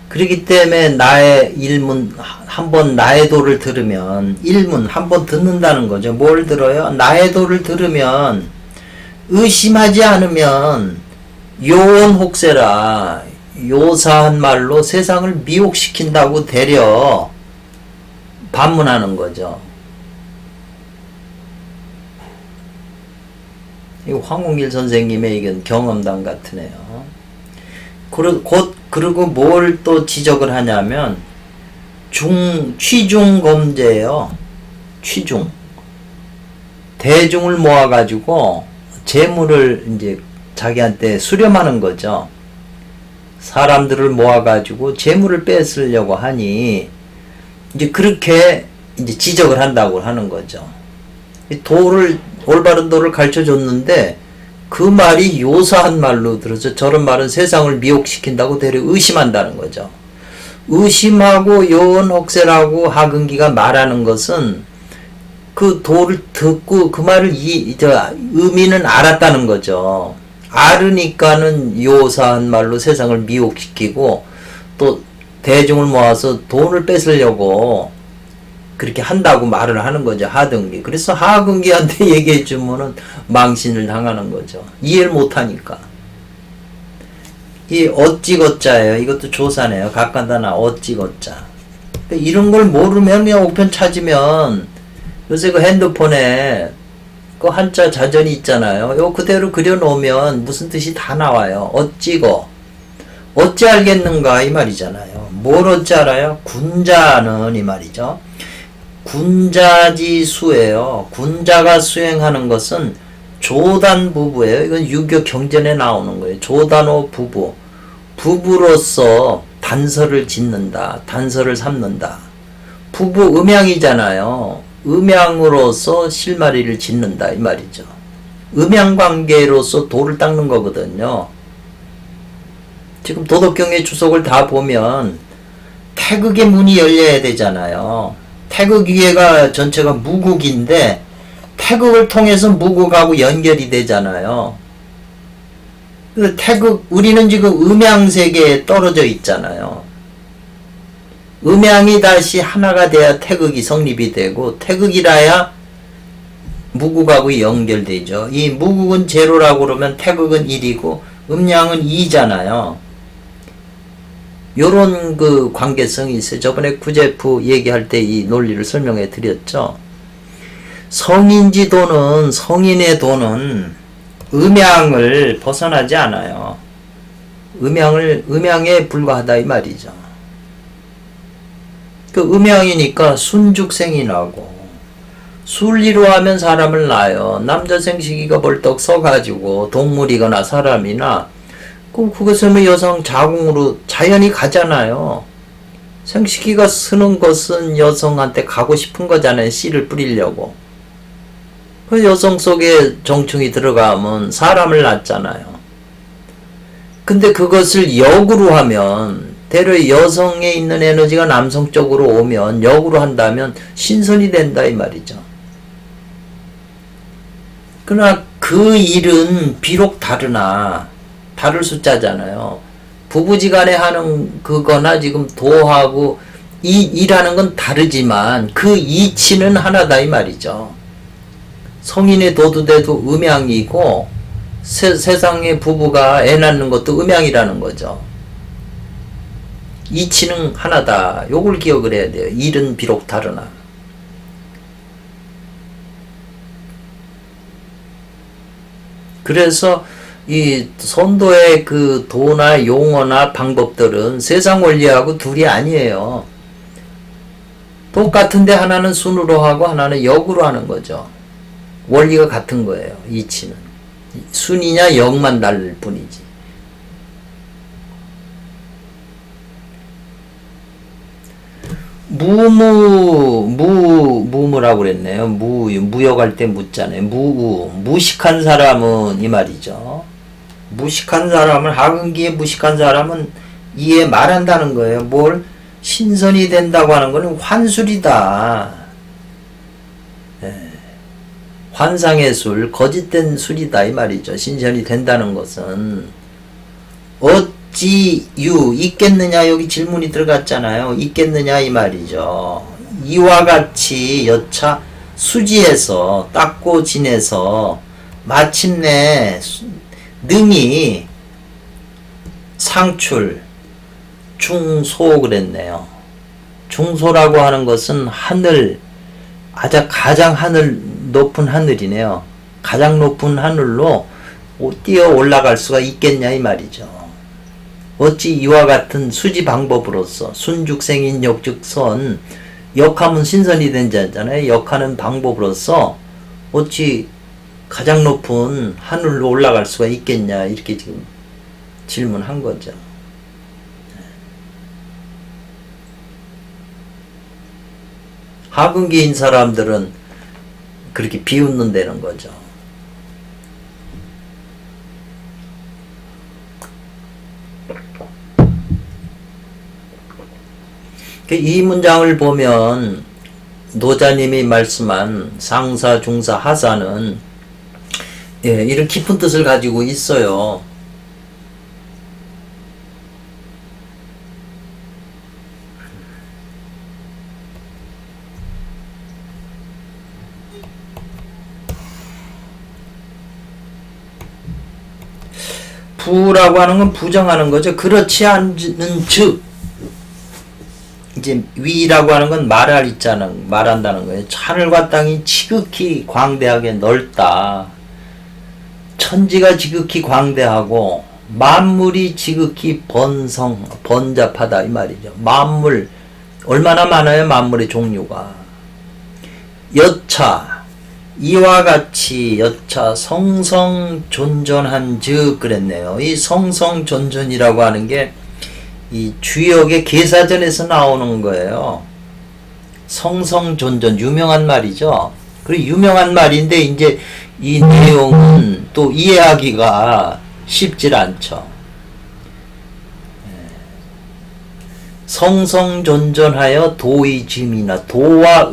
그렇기 때문에 나의 일문 한번 나의 도를 들으면 일문 한번 듣는다는 거죠. 뭘 들어요? 나의 도를 들으면 의심하지 않으면 요원혹세라 요사한 말로 세상을 미혹시킨다고 되려 반문하는 거죠. 이거 황홍길 선생님의 이건 경험담 같으네요. 그리고 뭘 또 지적을 하냐면 취중검제예요. 취중. 대중을 모아가지고 재물을 이제 자기한테 수렴하는 거죠. 사람들을 모아가지고 재물을 뺏으려고 하니 이제 그렇게 이제 지적을 한다고 하는 거죠. 올바른 도를 가르쳐 줬는데 그 말이 요사한 말로 들어서 저런 말은 세상을 미혹시킨다고 대려 의심한다는 거죠. 의심하고 요원혹세라고 하근기가 말하는 것은 그 도를 듣고 그 말을 의미는 알았다는 거죠. 알으니까는 요사한 말로 세상을 미혹시키고 또 대중을 모아서 돈을 뺏으려고 그렇게 한다고 말을 하는 거죠. 하근기. 그래서 하근기한테 얘기해 주면은 망신을 당하는 거죠. 이해를 못하니까. 이 어찌거자예요. 이것도 조사네요. 각간단나 어찌거자. 이런 걸 모르면 그냥 우편 찾으면 요새 그 핸드폰에 그 한자 자전이 있잖아요. 요 그대로 그려놓으면 무슨 뜻이 다 나와요. 어찌고 어찌 알겠는가 이 말이잖아요. 뭘 어찌 알아요? 군자는 이 말이죠. 군자지수예요. 군자가 수행하는 것은 조단부부예요. 이건 유교 경전에 나오는 거예요. 조단호 부부. 부부로서 단서를 짓는다. 단서를 삼는다. 부부 음양이잖아요. 음양으로서 실마리를 짓는다 이 말이죠. 음양관계로서 도를 닦는 거거든요. 지금 도덕경의 주석을 다 보면 태극의 문이 열려야 되잖아요. 태극 위에가 전체가 무국인데 태극을 통해서 무국하고 연결이 되잖아요. 태극, 우리는 지금 음양세계에 떨어져 있잖아요. 음양이 다시 하나가 돼야 태극이 성립이 되고 태극이라야 무국하고 연결되죠. 이 무국은 제로라고 그러면 태극은 1이고 음양은 2잖아요. 요런 그 관계성이 있어요. 저번에 구제프 얘기할 때 이 논리를 설명해 드렸죠. 성인지도는 성인의 도는 음양을 벗어나지 않아요. 음양에 불과하다 이 말이죠. 그 음양이니까 순죽생이 나고 순리로 하면 사람을 낳아요. 남자 생식기가 벌떡 서가지고 동물이거나 사람이나 그것은 뭐 여성 자궁으로 자연히 가잖아요. 생식기가 쓰는 것은 여성한테 가고 싶은 거잖아요. 씨를 뿌리려고. 그 여성 속에 정충이 들어가면 사람을 낳잖아요. 근데 그것을 역으로 하면 대려 여성에 있는 에너지가 남성 쪽으로 오면 역으로 한다면 신선이 된다 이 말이죠. 그러나 그 일은 비록 다를 숫자잖아요. 부부지간에 하는 그거나 지금 도하고 이 일하는 건 다르지만 그 이치는 하나다 이 말이죠. 성인의 도도돼도 음양이고 세상의 부부가 애 낳는 것도 음양이라는 거죠. 이치는 하나다. 요걸 기억을 해야 돼요. 일은 비록 다르나. 그래서 이 선도의 그 도나 용어나 방법들은 세상 원리하고 둘이 아니에요. 똑같은데 하나는 순으로 하고 하나는 역으로 하는 거죠. 원리가 같은 거예요. 이치는. 순이냐 역만 다를 뿐이지. 무무라고 그랬네요. 무역할 때 무잖아요. 무식한 사람은 이 말이죠. 무식한 사람은 하근기에 무식한 사람은 이해 말한다는 거예요. 뭘 신선이 된다고 하는 것은 환술이다. 환상의 술, 거짓된 술이다 이 말이죠. 신선이 된다는 것은 어찌유 있겠느냐 여기 질문이 들어갔잖아요. 있겠느냐 이 말이죠. 이와 같이 여차 수지에서 닦고 지내서 마침내 능이 상출 중소 그랬네요. 중소라고 하는 것은 하늘, 가장 하늘, 높은 하늘이네요. 가장 높은 하늘로 뛰어 올라갈 수가 있겠냐 이 말이죠. 어찌 이와 같은 수지 방법으로서 순죽생인 역즉선, 역하면 신선이 된 자잖아요. 역하는 방법으로서 어찌 가장 높은 하늘로 올라갈 수가 있겠냐 이렇게 지금 질문한 거죠. 하근기인 사람들은 그렇게 비웃는다는 거죠. 이 문장을 보면 노자님이 말씀한 상사, 중사, 하사는 이런 깊은 뜻을 가지고 있어요. 부라고 하는 건 부정하는 거죠. 그렇지 않은 즉, 이제 위라고 하는 건 말한다는 거예요. 하늘과 땅이 지극히 광대하게 넓다. 천지가 지극히 광대하고 만물이 지극히 번잡하다 이 말이죠. 만물 얼마나 많아요? 만물의 종류가. 여차 이와 같이 여차 성성존존한즉 그랬네요. 이 성성존존이라고 하는 게 이 주역의 계사전에서 나오는 거예요. 성성존존 유명한 말이죠. 그리고 유명한 말인데 이제 이 내용은 또 이해하기가 쉽질 않죠. 성성존존하여 도의짐이나 도와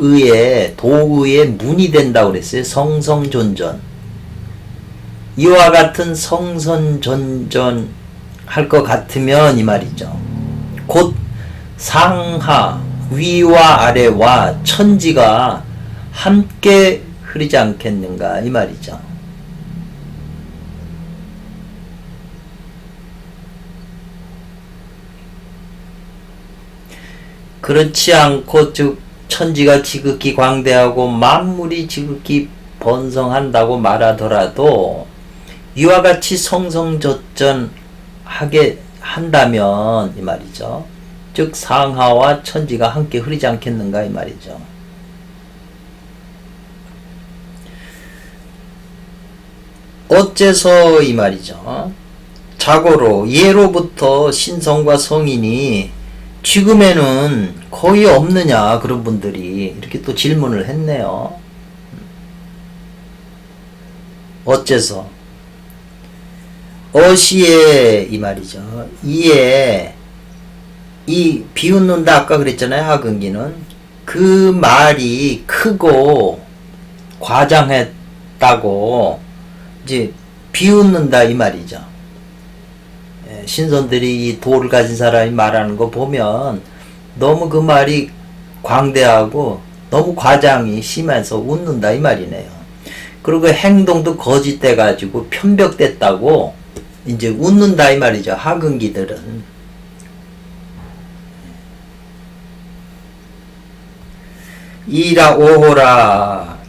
도의의 문이 된다고 그랬어요. 성성존존. 이와 같은 성선존존 할 것 같으면 이 말이죠. 곧 상하 위와 아래와 천지가 함께 흐르지 않겠는가 이 말이죠. 그렇지 않고 즉 천지가 지극히 광대하고 만물이 지극히 번성한다고 말하더라도 이와 같이 성성존존하게 한다면 이 말이죠. 즉 상하와 천지가 함께 흐르지 않겠는가 이 말이죠. 어째서 이 말이죠. 자고로 예로부터 신성과 성인이 지금에는 거의 없느냐 그런 분들이 이렇게 또 질문을 했네요. 어째서? 어시에 이 말이죠. 이에 이 비웃는다 아까 그랬잖아요. 하근기는 그 말이 크고 과장했다고 이제 비웃는다 이 말이죠. 신선들이 이 도를 가진 사람이 말하는 거 보면 너무 그 말이 광대하고 너무 과장이 심해서 웃는다 이 말이네요. 그리고 행동도 거짓돼 가지고 편벽됐다고 이제 웃는다 이 말이죠. 하근기들은. 이라 오호라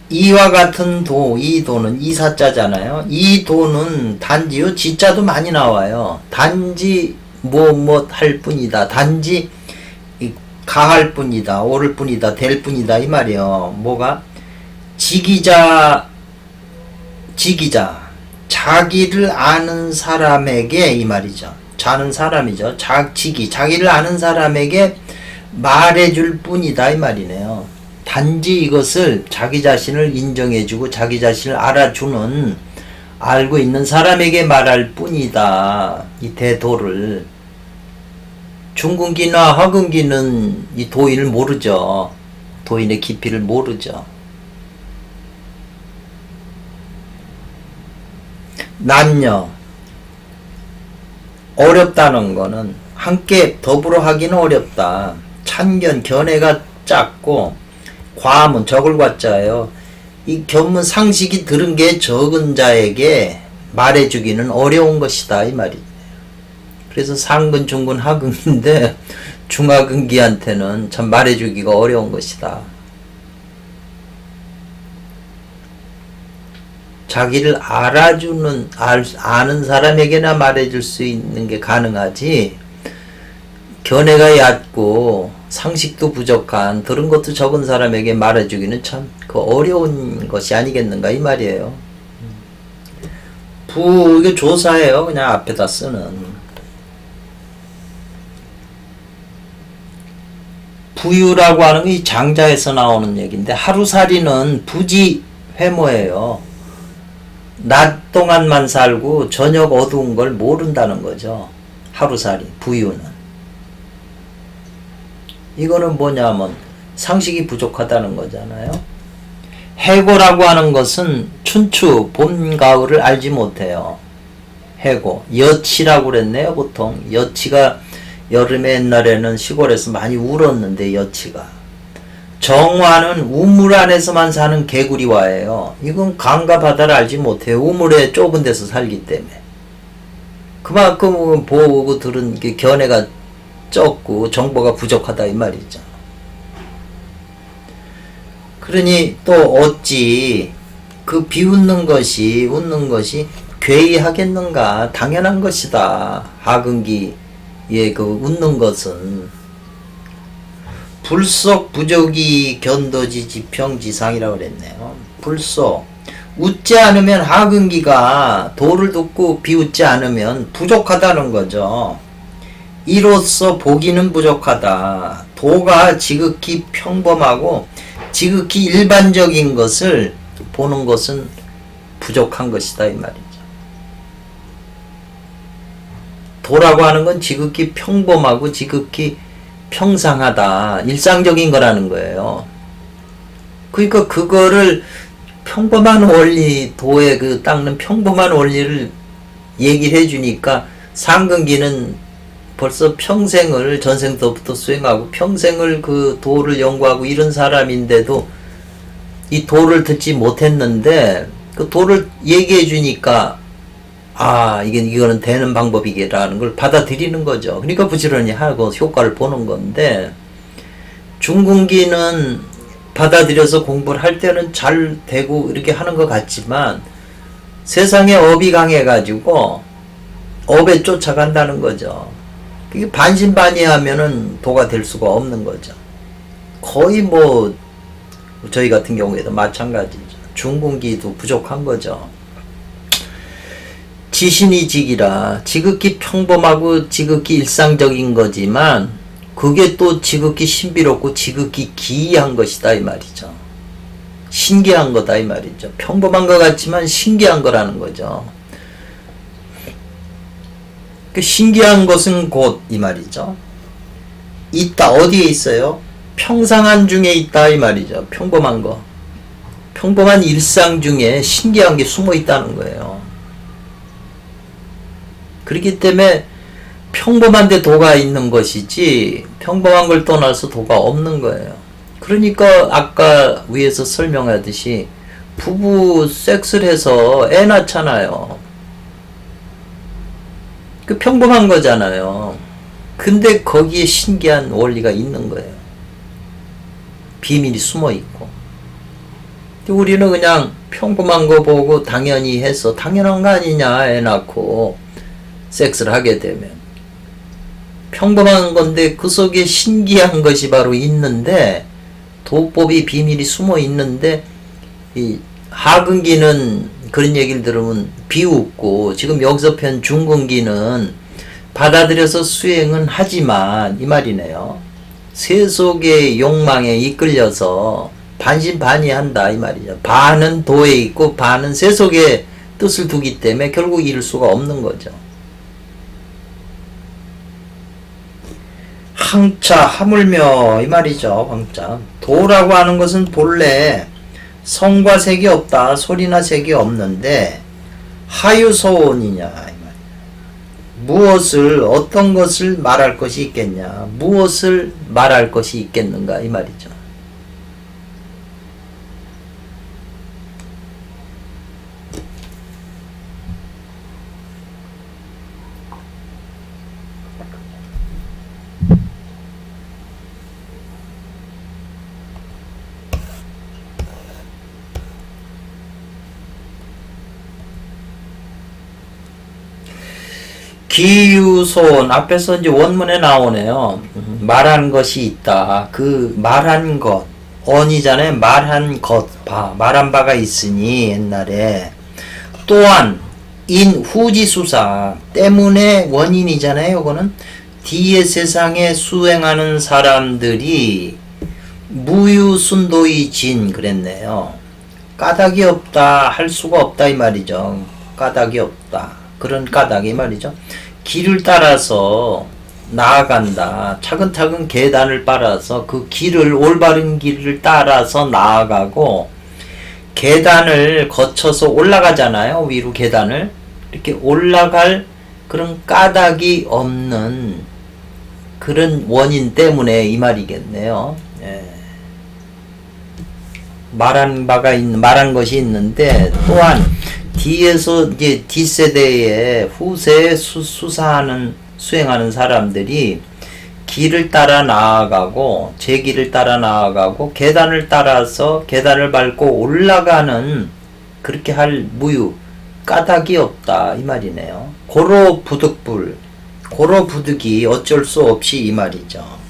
이와 같은 도, 이 도는 이사자잖아요. 이 도는 단지요 지자도 많이 나와요. 단지 뭐 할 뿐이다. 단지 가할 뿐이다. 오를 뿐이다. 될 뿐이다 이 말이에요. 뭐가? 지기자 자기를 아는 사람에게 이 말이죠. 자는 사람이죠. 자기를 아는 사람에게 말해줄 뿐이다 이 말이네요. 단지 이것을 자기 자신을 인정해주고 자기 자신을 알아주는 알고 있는 사람에게 말할 뿐이다. 이 대도를. 중근기나 하근기는 이 도인을 모르죠. 도인의 깊이를 모르죠. 남녀 어렵다는 거는 함께 더불어 하기는 어렵다. 찬견 견해가 작고 과문 적을 과자예요. 이 견문 상식이 들은 게 적은 자에게 말해주기는 어려운 것이다 이 말이에요. 그래서 상근 중근 하근인데 중하근기한테는 참 말해주기가 어려운 것이다. 자기를 아는 사람에게나 말해줄 수 있는 게 가능하지, 견해가 얕고 상식도 부족한 들은 것도 적은 사람에게 말해주기는 참 그 어려운 것이 아니겠는가 이 말이에요. 이게 조사예요. 그냥 앞에다 쓰는. 부유라고 하는 게 이 장자에서 나오는 얘기인데, 하루살이는 부지회모예요. 낮 동안만 살고 저녁 어두운 걸 모른다는 거죠. 하루살이, 부유는. 이거는 뭐냐면 상식이 부족하다는 거잖아요. 해고라고 하는 것은 춘추, 봄, 가을을 알지 못해요. 해고. 여치라고 그랬네요, 보통. 여치가 여름에 옛날에는 시골에서 많이 울었는데, 여치가. 정화는 우물 안에서만 사는 개구리와예요. 이건 강과 바다를 알지 못해요. 우물에 좁은 데서 살기 때문에. 그만큼 보고 들은 게 견해가 적고 정보가 부족하다 이 말이죠. 그러니 또 어찌 그 비웃는 것이 웃는 것이 괴이하겠는가. 당연한 것이다. 하근기의 그 웃는 것은 불속 부족이 견도지 지평지상이라고 그랬네요. 불속 웃지 않으면 하근기가 도를 듣고 비웃지 않으면 부족하다는 거죠. 이로써 보기는 부족하다. 도가 지극히 평범하고 지극히 일반적인 것을 보는 것은 부족한 것이다 이 말이죠. 도라고 하는 건 지극히 평범하고 지극히 평상하다. 일상적인 거라는 거예요. 그러니까 그거를 평범한 원리, 도에 그 닦는 평범한 원리를 얘기를 해주니까 상근기는 벌써 평생을 전생 때부터 수행하고 평생을 그 도를 연구하고 이런 사람인데도 이 도를 듣지 못했는데 그 도를 얘기해 주니까 이거는 되는 방법이라는 걸 받아들이는 거죠. 그러니까 부지런히 하고 효과를 보는 건데, 중근기는 받아들여서 공부를 할 때는 잘 되고 이렇게 하는 것 같지만 세상에 업이 강해가지고 업에 쫓아간다는 거죠. 그게 반신반의하면은 도가 될 수가 없는 거죠. 거의 뭐 저희 같은 경우에도 마찬가지죠. 중근기도 부족한 거죠. 지신이 지기라. 지극히 평범하고 지극히 일상적인 거지만 그게 또 지극히 신비롭고 지극히 기이한 것이다 이 말이죠. 신기한 거다 이 말이죠. 평범한 것 같지만 신기한 거라는 거죠. 그 신기한 것은 곧 이 말이죠. 있다. 어디에 있어요? 평상한 중에 있다 이 말이죠. 평범한 거. 평범한 일상 중에 신기한 게 숨어 있다는 거예요. 그렇기 때문에 평범한데 도가 있는 것이지 평범한 걸 떠나서 도가 없는 거예요. 그러니까 아까 위에서 설명하듯이 부부 섹스를 해서 애 낳잖아요. 그 평범한 거잖아요. 근데 거기에 신기한 원리가 있는 거예요. 비밀이 숨어 있고. 우리는 그냥 평범한 거 보고 당연히 해서 당연한 거 아니냐, 애 낳고 섹스를 하게 되면. 평범한 건데 그 속에 신기한 것이 바로 있는데, 도법이 비밀이 숨어 있는데, 이 하근기는 그런 얘기를 들으면 비웃고, 지금 여기서 편 중근기는 받아들여서 수행은 하지만 이 말이네요. 세속의 욕망에 이끌려서 반신반의한다 이 말이죠. 반은 도에 있고 반은 세속의 뜻을 두기 때문에 결국 이룰 수가 없는 거죠. 항차 하물며 이 말이죠. 항차. 도라고 하는 것은 본래 성과 색이 없다. 소리나 색이 없는데 하유소원이냐 이 말이야. 무엇을 어떤 것을 말할 것이 있겠냐. 무엇을 말할 것이 있겠는가 이 말이죠. 기유손 앞에서 이제 원문에 나오네요. 말한 것이 있다. 그 말한 것 언이잖아요. 말한 것 말한 바가 있으니 옛날에 또한 인 후지수사 때문에 원인이잖아요. 이거는 뒤에 세상에 수행하는 사람들이 무유순도의 진 그랬네요. 까닭이 없다 할 수가 없다 이 말이죠. 까닭이 없다 그런 까닭이 말이죠. 길을 따라서 나아간다. 차근차근 계단을 빨아서 그 길을 올바른 길을 따라서 나아가고 계단을 거쳐서 올라가잖아요. 위로 계단을 이렇게 올라갈 그런 까닭이 없는 그런 원인 때문에 이 말이겠네요. 예. 말한 것이 있는데 또한 뒤에서 이제 뒷세대에 후세에 수행하는 사람들이 길을 따라 나아가고 제 길을 따라 나아가고 계단을 따라서 계단을 밟고 올라가는 그렇게 할 무유 까닭이 없다 이 말이네요. 고로 부득불 고로 부득이 어쩔 수 없이 이 말이죠.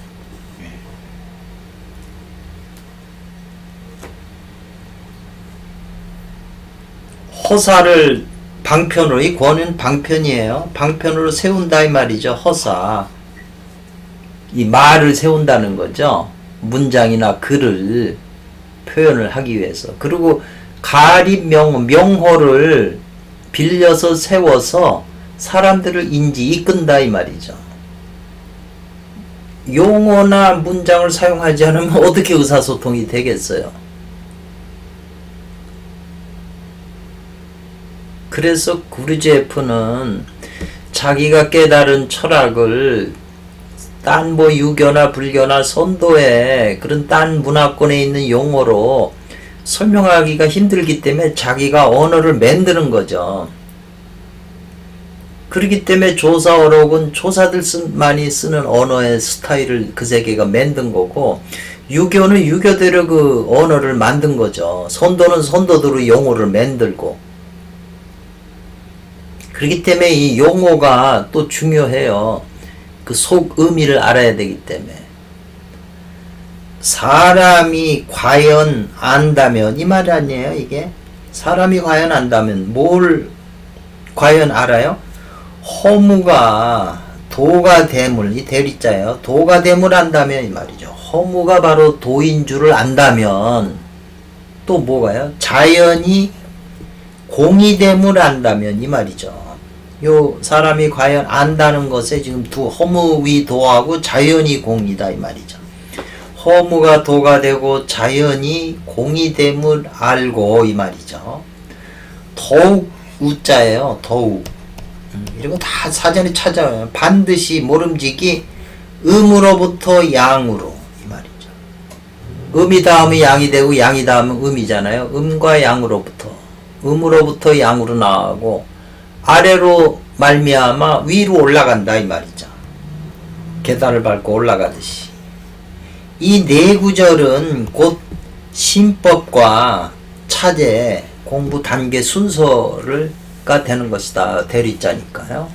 허사를 방편으로 이 권은 방편이에요. 방편으로 세운다 이 말이죠. 허사 이 말을 세운다는 거죠. 문장이나 글을 표현을 하기 위해서. 그리고 가립 명호를 빌려서 세워서 사람들을 이끈다 이 말이죠. 용어나 문장을 사용하지 않으면 어떻게 의사소통이 되겠어요. 그래서 구르제프는 자기가 깨달은 철학을 딴 유교나 불교나 선도의 그런 딴 문화권에 있는 용어로 설명하기가 힘들기 때문에 자기가 언어를 만드는 거죠. 그렇기 때문에 조사어록은 조사들만이 쓰는 언어의 스타일을 그 세계가 만든 거고 유교는 유교대로 그 언어를 만든 거죠. 선도는 선도대로 용어를 만들고 그렇기 때문에 이 용어가 또 중요해요. 그 속 의미를 알아야 되기 때문에. 사람이 과연 안다면 이 말 아니에요 이게? 사람이 과연 안다면 뭘 과연 알아요? 허무가 도가 대물 이 대리자예요. 도가 대물 안다면 이 말이죠. 허무가 바로 도인 줄을 안다면 또 뭐가요? 자연이 공이 대물 안다면 이 말이죠. 요 사람이 과연 안다는 것에 지금 두 허무위 도하고 자연이 공이다 이 말이죠. 허무가 도가 되고 자연이 공이 됨을 알고 이 말이죠. 더욱 우자예요. 더욱 이런 거 다 사전에 찾아와요. 반드시 모름지기 음으로부터 양으로 이 말이죠. 음이 다음에 양이 되고 양이 다음에 음이잖아요. 음과 양으로부터 음으로부터 양으로 나가고 아래로 말미암아 위로 올라간다 이 말이죠. 계단을 밟고 올라가듯이. 이 네 구절은 곧 신법과 차제 공부 단계 순서가 되는 것이다. 대리자니까요.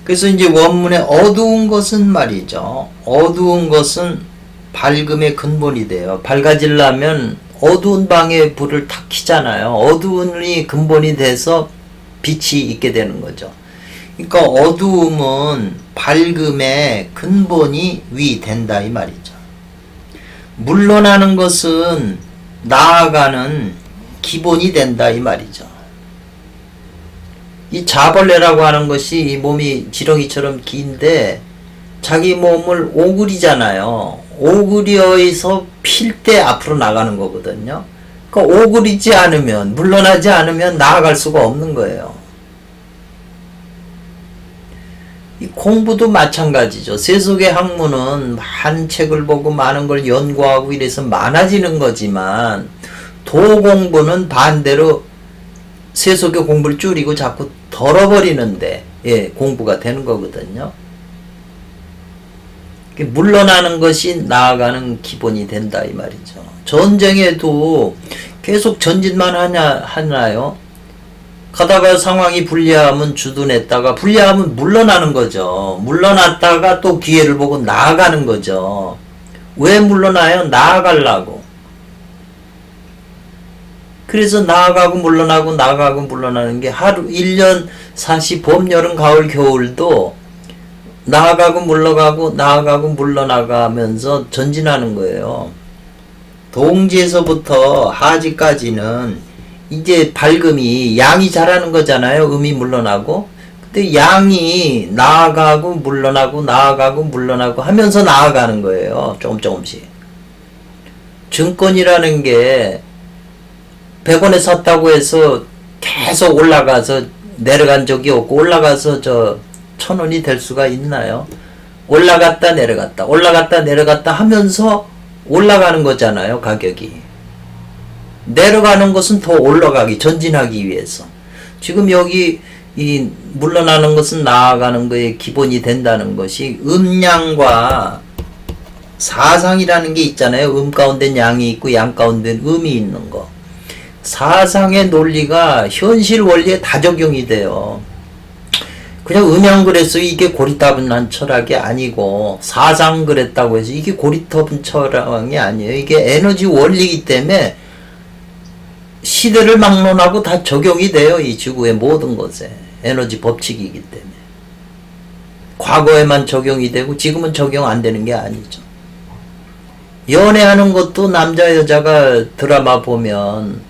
그래서 이제 원문에 어두운 것은 말이죠. 어두운 것은 밝음의 근본이 돼요. 밝아지려면 어두운 방에 불을 탁 켜잖아요. 어두움이 근본이 돼서 빛이 있게 되는 거죠. 그러니까 어두움은 밝음의 근본이 된다 이 말이죠. 물러나는 것은 나아가는 기본이 된다 이 말이죠. 이 자벌레라고 하는 것이 이 몸이 지렁이처럼 긴데 자기 몸을 오그리잖아요. 오그려서 필 때 앞으로 나가는 거거든요. 그러니까 오그리지 않으면 물러나지 않으면 나아갈 수가 없는 거예요. 이 공부도 마찬가지죠. 세속의 학문은 많은 책을 보고 많은 걸 연구하고 이래서 많아지는 거지만 도 공부는 반대로 세속의 공부를 줄이고 자꾸 덜어버리는데 공부가 되는 거거든요. 물러나는 것이 나아가는 기본이 된다 이 말이죠. 전쟁에도 계속 전진만 하나요? 가다가 상황이 불리하면 주둔했다가 불리하면 물러나는 거죠. 물러났다가 또 기회를 보고 나아가는 거죠. 왜 물러나요? 나아가려고. 그래서 나아가고 물러나고 나아가고 물러나는 게 하루 1년 봄, 여름, 가을, 겨울도 나아가고 물러가고 나아가고 물러나가면서 전진하는 거예요. 동지에서부터 하지까지는 이제 발금이 양이 자라는 거잖아요. 음이 물러나고. 근데 양이 나아가고 물러나고 나아가고 물러나고 하면서 나아가는 거예요. 조금씩. 증권이라는 게 100원에 샀다고 해서 계속 올라가서 내려간 적이 없고 올라가서 1000원이 될 수가 있나요? 올라갔다 내려갔다 올라갔다 내려갔다 하면서 올라가는 거잖아요. 가격이. 내려가는 것은 더 올라가기 전진하기 위해서. 지금 여기 이 물러나는 것은 나아가는 것의 기본이 된다는 것이 음양과 사상이라는 게 있잖아요. 음 가운데 양이 있고 양 가운데 음이 있는 거. 사상의 논리가 현실 원리에 다 적용이 돼요. 그냥 음양 그래서 이게 고리타분한 철학이 아니고 사상 그랬다고 해서 이게 고리타분 철학이 아니에요. 이게 에너지 원리이기 때문에 시대를 막론하고 다 적용이 돼요. 이 지구의 모든 것에. 에너지 법칙이기 때문에. 과거에만 적용이 되고 지금은 적용 안 되는 게 아니죠. 연애하는 것도 남자 여자가 드라마 보면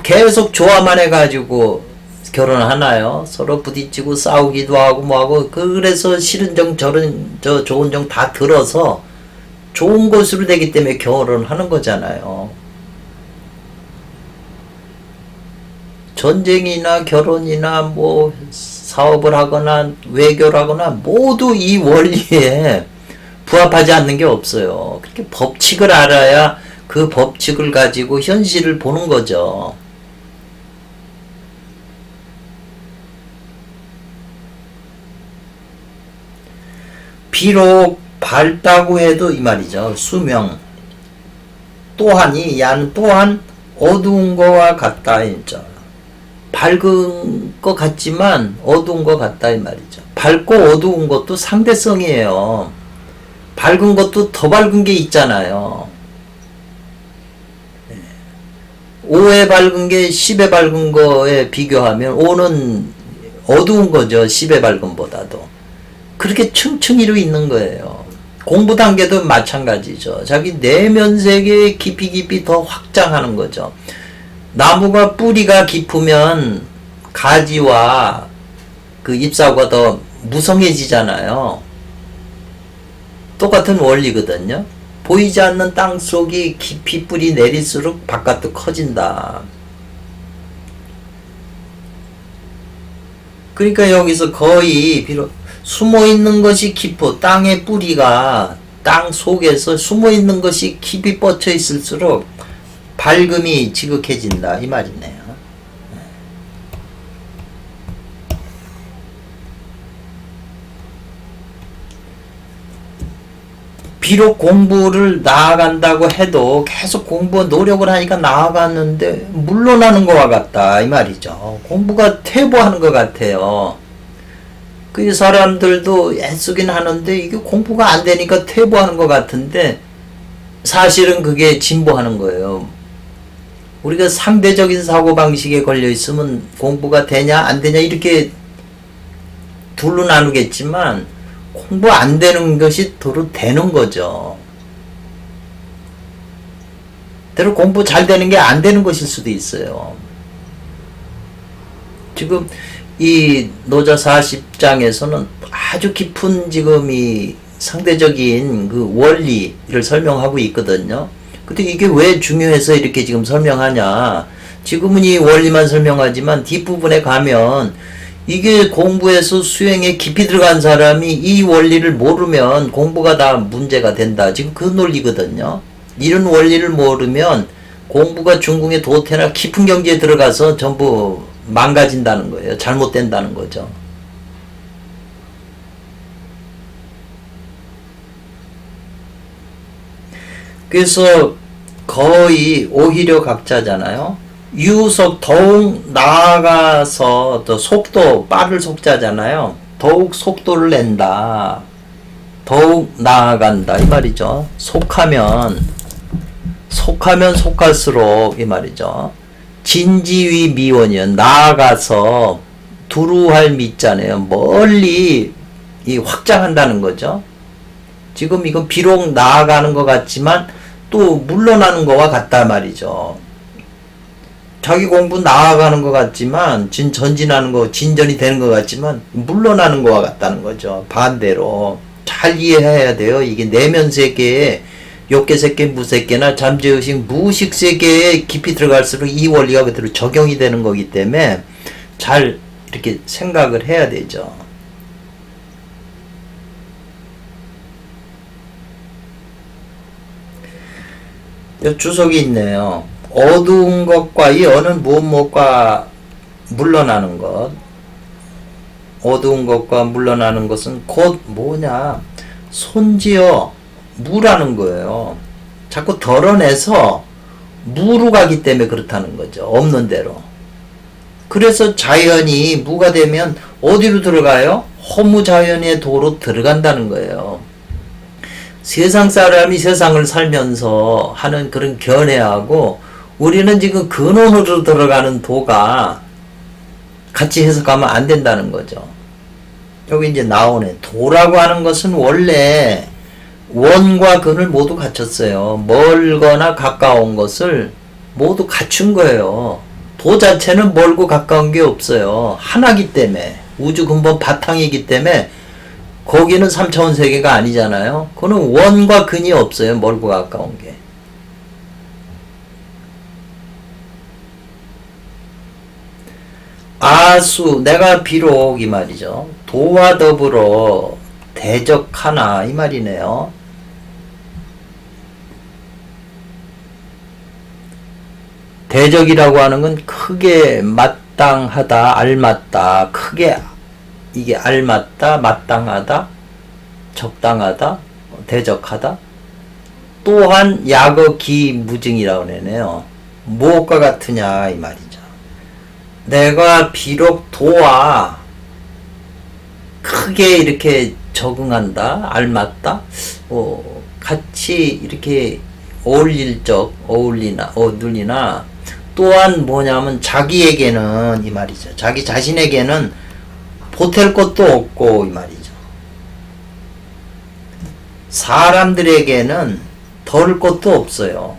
계속 좋아만 해가지고 결혼하나요? 서로 부딪히고 싸우기도 하고 뭐하고 그래서 싫은 정 좋은 정 다 들어서 좋은 것으로 되기 때문에 결혼하는 거잖아요. 전쟁이나 결혼이나 뭐 사업을 하거나 외교를 하거나 모두 이 원리에 부합하지 않는 게 없어요. 그렇게 법칙을 알아야 그 법칙을 가지고 현실을 보는 거죠. 비록 밝다고 해도 이 말이죠. 수명 또한이 양 또한 어두운 거와 같다 했죠. 밝은 것 같지만 어두운 것 같다 이 말이죠. 밝고 어두운 것도 상대성이에요. 밝은 것도 더 밝은 게 있잖아요. 5에 밝은 게 10에 밝은 거에 비교하면 5는 어두운 거죠. 10에 밝은 보다도. 그렇게 층층이로 있는 거예요. 공부 단계도 마찬가지죠. 자기 내면 세계에 깊이 더 확장하는 거죠. 나무가 뿌리가 깊으면 가지와 그 잎사구가 더 무성해지잖아요. 똑같은 원리거든요. 보이지 않는 땅 속이 깊이 뿌리 내릴수록 바깥도 커진다. 그러니까 여기서 거의 비록 숨어 있는 것이 깊어 땅의 뿌리가 땅 속에서 숨어 있는 것이 깊이 뻗쳐 있을수록 밝음이 지극해진다 이 말이네요. 비록 공부를 나아간다고 해도 계속 공부 노력을 하니까 나아갔는데 물러나는 것과 같다 이 말이죠. 공부가 퇴보하는 것 같아요. 그 사람들도 애쓰긴 하는데 이게 공부가 안 되니까 퇴보하는 것 같은데 사실은 그게 진보하는 거예요. 우리가 상대적인 사고방식에 걸려 있으면 공부가 되냐 안 되냐 이렇게 둘로 나누겠지만 공부 안 되는 것이 도로 되는 거죠. 때로 공부 잘 되는 게 안 되는 것일 수도 있어요. 지금 이 노자 40장에서는 아주 깊은 지금 이 상대적인 그 원리를 설명하고 있거든요. 근데 이게 왜 중요해서 이렇게 지금 설명하냐. 지금은 이 원리만 설명하지만 뒷부분에 가면 이게 공부에서 수행에 깊이 들어간 사람이 이 원리를 모르면 공부가 다 문제가 된다. 지금 그 논리거든요. 이런 원리를 모르면 공부가 중궁의 도태나 깊은 경지에 들어가서 전부 망가진다는 거예요. 잘못된다는 거죠. 그래서 거의 오히려 각자잖아요. 유속 더욱 나아가서 또 속도 빠를 속자잖아요. 더욱 속도를 낸다. 더욱 나아간다 이 말이죠. 속하면 속할수록 이 말이죠. 진지위 미원이요. 나아가서 두루할 미자네요. 멀리 이 확장한다는 거죠. 지금 이건 비록 나아가는 것 같지만 또 물러나는 거와 같다 말이죠. 자기 공부 나아가는 것 같지만 전진하는 거 진전이 되는 것 같지만 물러나는 거와 같다는 거죠. 반대로 잘 이해해야 돼요. 이게 내면 세계에 욕계 세계 무세계나 잠재의식 무의식 세계에 깊이 들어갈수록 이 원리가 그대로 적용이 되는 거기 때문에 잘 이렇게 생각을 해야 되죠. 주석이 있네요. 어두운 것과 이 어느 무엇과 물러나는 것. 어두운 것과 물러나는 것은 곧 뭐냐. 손지어 무라는 거예요. 자꾸 덜어내서 무로 가기 때문에 그렇다는 거죠. 없는 대로. 그래서 자연이 무가 되면 어디로 들어가요? 허무자연의 도로 들어간다는 거예요. 세상 사람이 세상을 살면서 하는 그런 견해하고 우리는 지금 근원으로 들어가는 도가 같이 해석하면 안 된다는 거죠. 여기 이제 나오네. 도라고 하는 것은 원래 원과 근을 모두 갖췄어요. 멀거나 가까운 것을 모두 갖춘 거예요. 도 자체는 멀고 가까운 게 없어요. 하나기 때문에. 우주 근본 바탕이기 때문에 거기는 3차원 세계가 아니잖아요. 그거는 원과 근이 없어요. 멀고 가까운 게. 아수 내가 비록 이 말이죠. 도와 더불어 대적하나 이 말이네요. 대적이라고 하는 건 크게 마땅하다, 알맞다, 크게 이게 알맞다, 마땅하다, 적당하다, 대적하다. 또한 약어 기무증이라고 하네요. 무엇과 같으냐 이 말이죠. 내가 비록 도와 크게 이렇게 적응한다, 알맞다, 같이 이렇게 어울리나 또한 뭐냐면 자기에게는 이 말이죠. 자기 자신에게는 보탤 것도 없고 이 말이죠. 사람들에게는 덜 것도 없어요.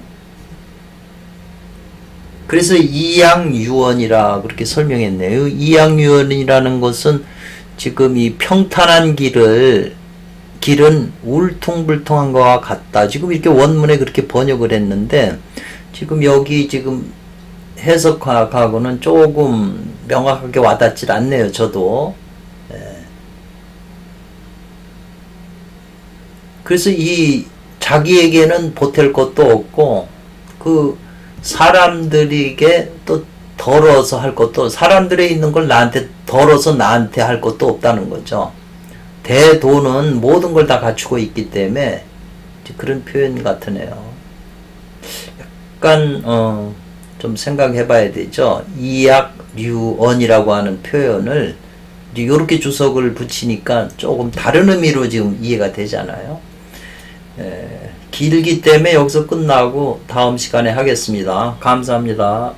그래서 이양유언이라 그렇게 설명했네요. 이양유언이라는 것은 지금 이 평탄한 길은 울퉁불퉁한 것과 같다. 지금 이렇게 원문에 그렇게 번역을 했는데 지금 여기 지금 해석하고는 조금 명확하게 와닿질 않네요. 저도. 그래서 이 자기에게는 보탤 것도 없고 그 사람들에게 또 덜어서 할 것도 사람들에 있는 걸 나한테 덜어서 나한테 할 것도 없다는 거죠. 대도는 모든 걸 다 갖추고 있기 때문에 그런 표현 같으네요. 약간 좀 생각해 봐야 되죠. 이약류언이라고 하는 표현을 이렇게 주석을 붙이니까 조금 다른 의미로 지금 이해가 되잖아요. 길기 때문에 여기서 끝나고 다음 시간에 하겠습니다. 감사합니다.